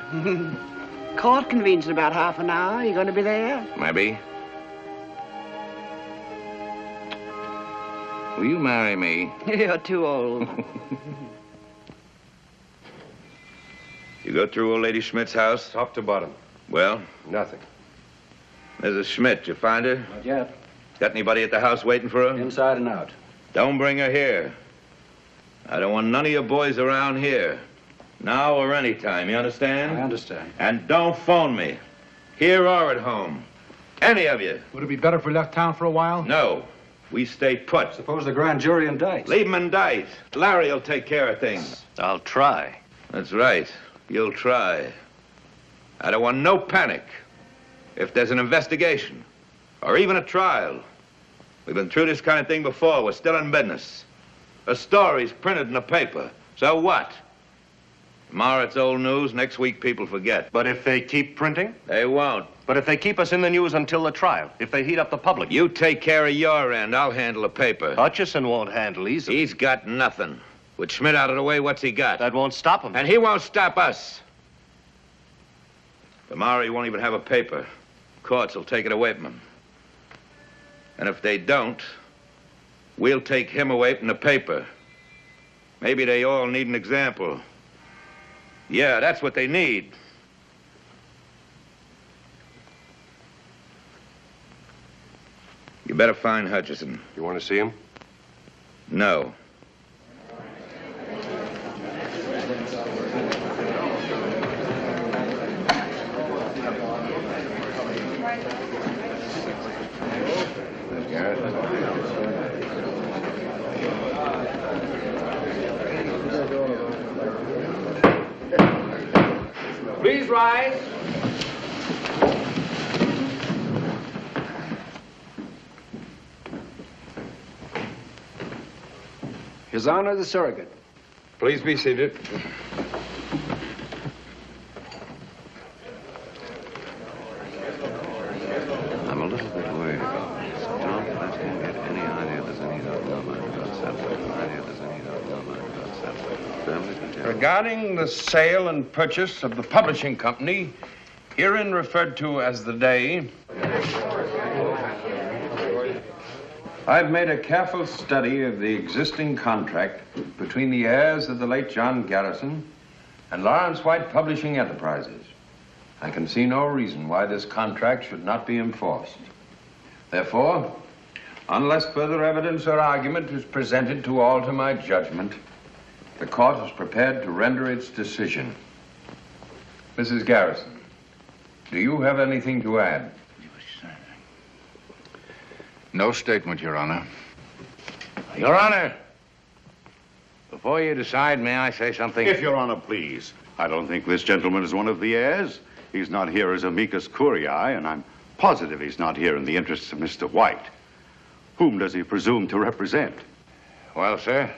Court convenes in about half an hour. You going to be there? Maybe. Will you marry me? You're too old. You go through old Lady Schmidt's house? Top to bottom. Well? Nothing. Mrs. Schmidt, you find her? Not yet. Got anybody at the house waiting for her? Inside and out. Don't bring her here. I don't want none of your boys around here. Now or any time, you understand? I understand. And don't phone me. Here or at home. Any of you. Would it be better if we left town for a while? No. We stay put. Suppose the grand jury indicts. Leave them indict. Larry will take care of things. I'll try. That's right. You'll try. I don't want no panic. If there's an investigation, or even a trial, we've been through this kind of thing before. We're still in business. A story's printed in the paper. So what? Tomorrow it's old news. Next week people forget. But if they keep printing? They won't. But if they keep us in the news until the trial, if they heat up the public? You take care of your end. I'll handle the paper. Hutchison won't handle easily. He's got nothing. With Schmidt out of the way, what's he got? That won't stop him. And he won't stop us. Tomorrow he won't even have a paper. Courts will take it away from him. And if they don't, we'll take him away from the paper. Maybe they all need an example. Yeah, that's what they need. You better find Hutchison. You want to see him? No. Please rise. His Honor the Surrogate. Please be seated. I'm a little bit worried about this. Don't let him get any idea there's any number Regarding the sale and purchase of the publishing company, herein referred to as the day, I've made a careful study of the existing contract between the heirs of the late John Garrison and Lawrence White Publishing Enterprises. I can see no reason why this contract should not be enforced. Therefore, unless further evidence or argument is presented to alter my judgment, the court is prepared to render its decision. Mrs. Garrison, do you have anything to add? No statement, Your Honor. Your Honor, before you decide, may I say something? If Your Honor, please. I don't think this gentleman is one of the heirs. He's not here as amicus curiae, and I'm positive he's not here in the interests of Mr. White. Whom does he presume to represent? Well, sir,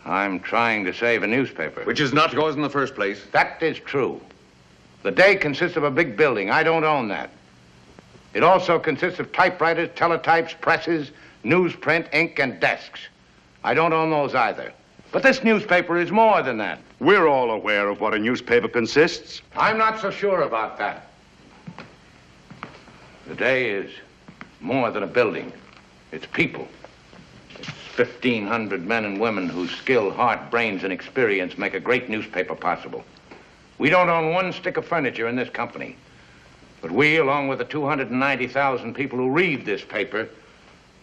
I'm trying to save a newspaper. Which is not yours in the first place. That is true. The Day consists of a big building. I don't own that. It also consists of typewriters, teletypes, presses, newsprint, ink, and desks. I don't own those either. But this newspaper is more than that. We're all aware of what a newspaper consists. I'm not so sure about that. The Day is more than a building. It's people. It's 1,500 men and women whose skill, heart, brains, and experience make a great newspaper possible. We don't own one stick of furniture in this company. But we, along with the 290,000 people who read this paper,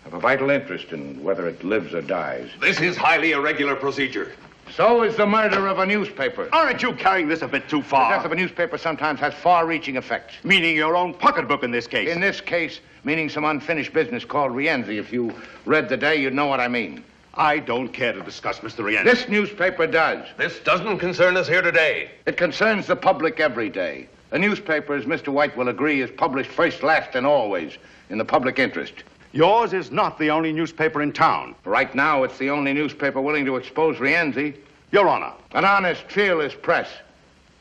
have a vital interest in whether it lives or dies. This is highly irregular procedure. So is the murder of a newspaper. Aren't you carrying this a bit too far? The death of a newspaper sometimes has far-reaching effects. Meaning your own pocketbook in this case. In this case, meaning some unfinished business called Rienzi. If you read the Day, you'd know what I mean. I don't care to discuss Mr. Rienzi. This newspaper does. This doesn't concern us here today. It concerns the public every day. A newspaper, as Mr. White will agree, is published first, last, and always in the public interest. Yours is not the only newspaper in town. Right now, it's the only newspaper willing to expose Rienzi. Your Honor. An honest, fearless press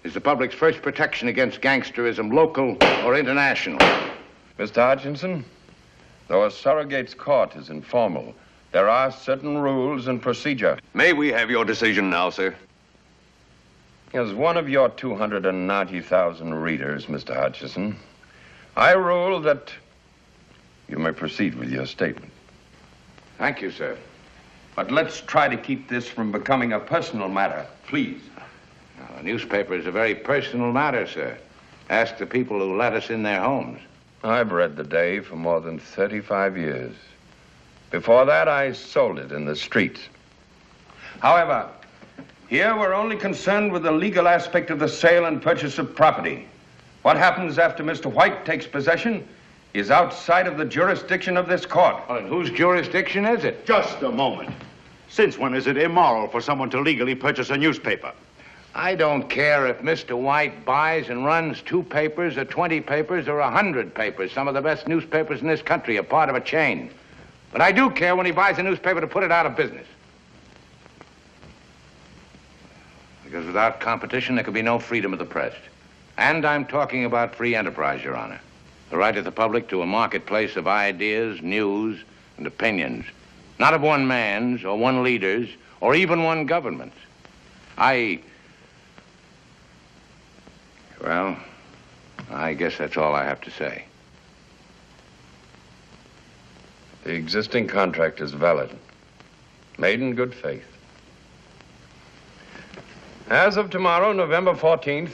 is the public's first protection against gangsterism, local or international. Mr. Hutchinson, though a surrogate's court is informal, there are certain rules and procedure. May we have your decision now, sir? As one of your 290,000 readers, Mr. Hutchison, I rule that you may proceed with your statement. Thank you, sir. But let's try to keep this from becoming a personal matter, please. Now, a newspaper is a very personal matter, sir. Ask the people who let us in their homes. I've read the Day for more than 35 years. Before that, I sold it in the streets. However, here we're only concerned with the legal aspect of the sale and purchase of property. What happens after Mr. White takes possession is outside of the jurisdiction of this court. Well, and whose jurisdiction is it? Just a moment. Since when is it immoral for someone to legally purchase a newspaper? I don't care if Mr. White buys and runs 2 papers or 20 papers or 100 papers. Some of the best newspapers in this country are part of a chain. But I do care when he buys a newspaper to put it out of business. Because without competition, there could be no freedom of the press. And I'm talking about free enterprise, Your Honor. The right of the public to a marketplace of ideas, news, and opinions. Not of one man's or one leader's or even one government's. Well, I guess that's all I have to say. The existing contract is valid, made in good faith. As of tomorrow, November 14th,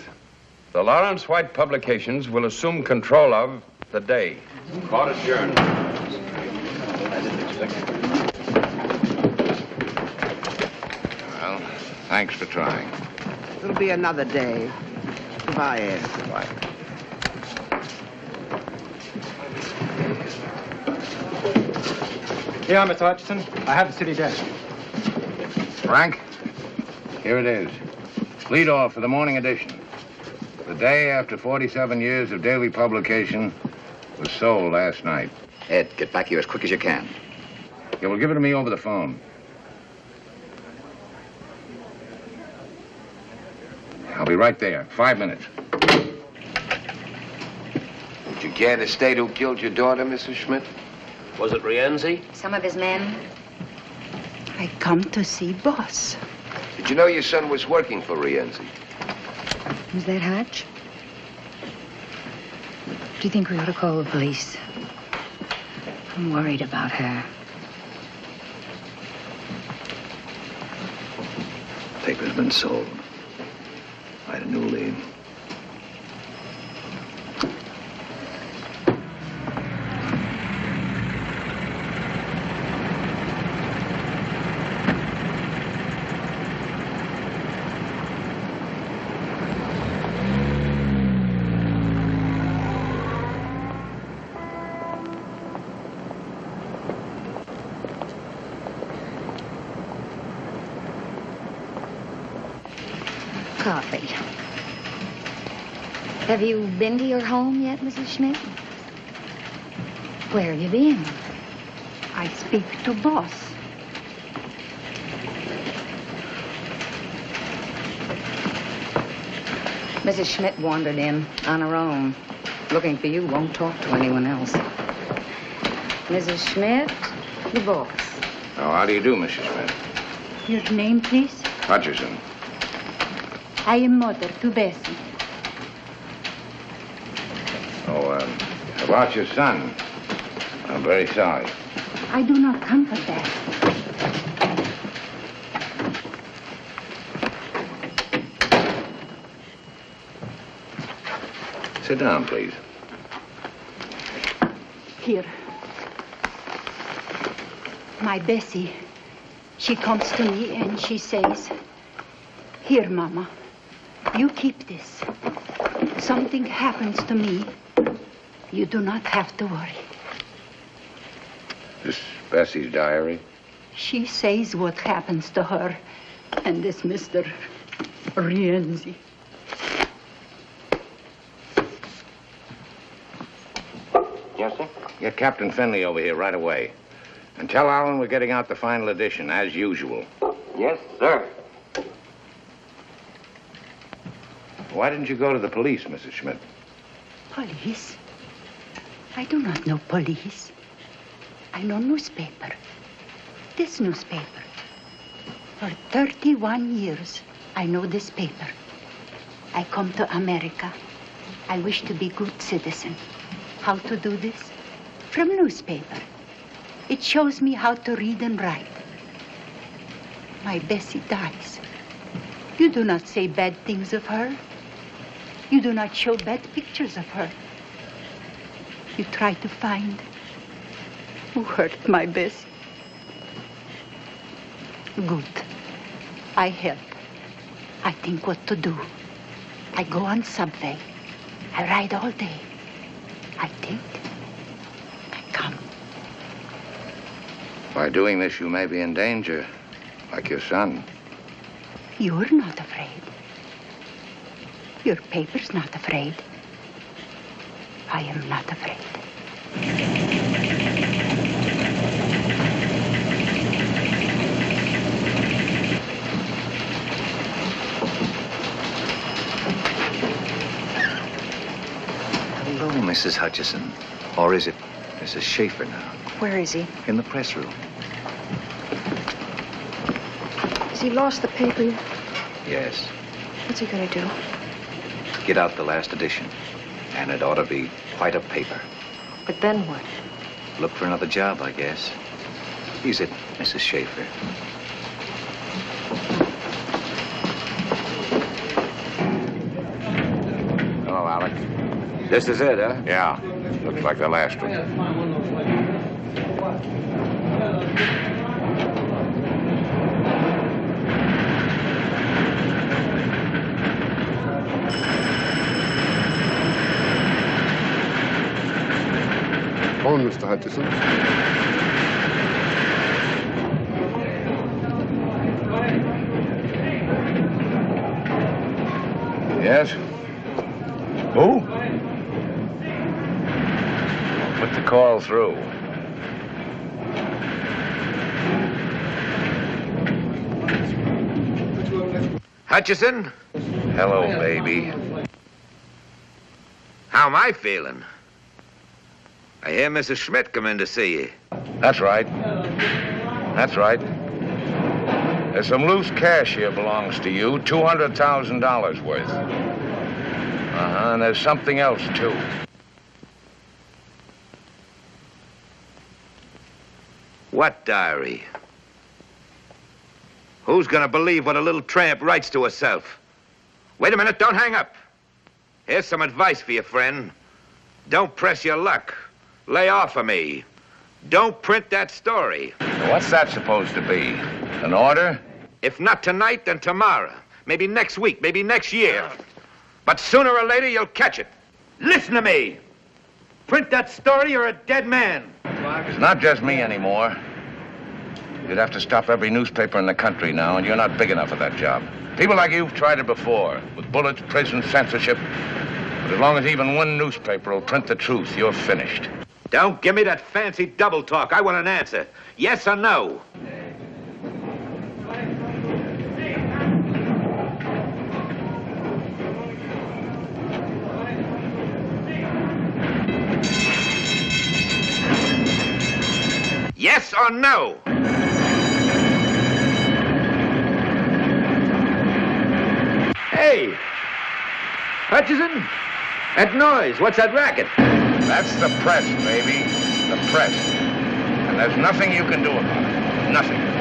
the Lawrence White Publications will assume control of the Day. Court adjourned. Well, thanks for trying. It'll be another day. Goodbye, Ed. Goodbye. Here, Mr. Hutchison. I have the city desk. Frank, here it is. Lead off for the morning edition. The Day, after 47 years of daily publication, was sold last night. Ed, get back here as quick as you can. Yeah, well, give it to me over the phone. I'll be right there. 5 minutes. Would you care to state who killed your daughter, Mrs. Schmidt? Was it Rienzi? Some of his men. I come to see boss. Did you know your son was working for Rienzi? Was that Hutch? Do you think we ought to call the police? I'm worried about her. Paper's been sold. I had a new lead. Coffee. Have you been to your home yet, Mrs. Schmidt? Where have you been? I speak to boss. Mrs. Schmidt wandered in on her own. Looking for you, won't talk to anyone else. Mrs. Schmidt, the boss. Oh, how do you do, Mrs. Schmidt? Your name, please? Hutcherson. I am mother to Bessie. Oh, about your son. I'm very sorry. I do not come for that. Sit down, please. Here. My Bessie, she comes to me and she says, "Here, Mama, you keep this. Something happens to me, you do not have to worry." This Bessie's diary? She says what happens to her and this Mr. Rienzi. Yes, sir? Get Captain Finley over here right away. And tell Allen we're getting out the final edition, as usual. Yes, sir. Why didn't you go to the police, Mrs. Schmidt? Police? I do not know police. I know newspaper. This newspaper. For 31 years, I know this paper. I come to America. I wish to be good citizen. How to do this? From newspaper. It shows me how to read and write. My Bessie dies. You do not say bad things of her. You do not show bad pictures of her. You try to find who hurt my Bessie. Good. I help. I think what to do. I go on subway. I ride all day. I think. I come. By doing this, you may be in danger, like your son. You're not afraid. Your paper's not afraid. I am not afraid. Hello, Mrs. Hutchison. Or is it Mrs. Schaefer now? Where is he? In the press room. Has he lost the paper? Yes. What's he gonna do? Get out the last edition. And it ought to be quite a paper. But then what? Look for another job, I guess. Is it, Mrs. Schaefer? Hello, Alex. This is it, huh? Yeah. Looks like the last one. Phone, Mr. Hutchison. Yes? Who? Put the call through. Hutchison? Hello, baby. How am I feeling? I hear Mrs. Schmidt come in to see you. That's right. That's right. There's some loose cash here belongs to you, $200,000 worth. And there's something else, too. What diary? Who's gonna believe what a little tramp writes to herself? Wait a minute, don't hang up. Here's some advice for you, friend. Don't press your luck. Lay off of me. Don't print that story. What's that supposed to be? An order? If not tonight, then tomorrow. Maybe next week, maybe next year. But sooner or later, you'll catch it. Listen to me. Print that story, you're a dead man. It's not just me anymore. You'd have to stop every newspaper in the country now, and you're not big enough for that job. People like you've tried it before, with bullets, prison, censorship. But as long as even one newspaper will print the truth, you're finished. Don't give me that fancy double talk. I want an answer. Yes or no? Yes or no? Hey! Hutchison? That noise, what's that racket? That's the press, baby. The press. And there's nothing you can do about it. Nothing.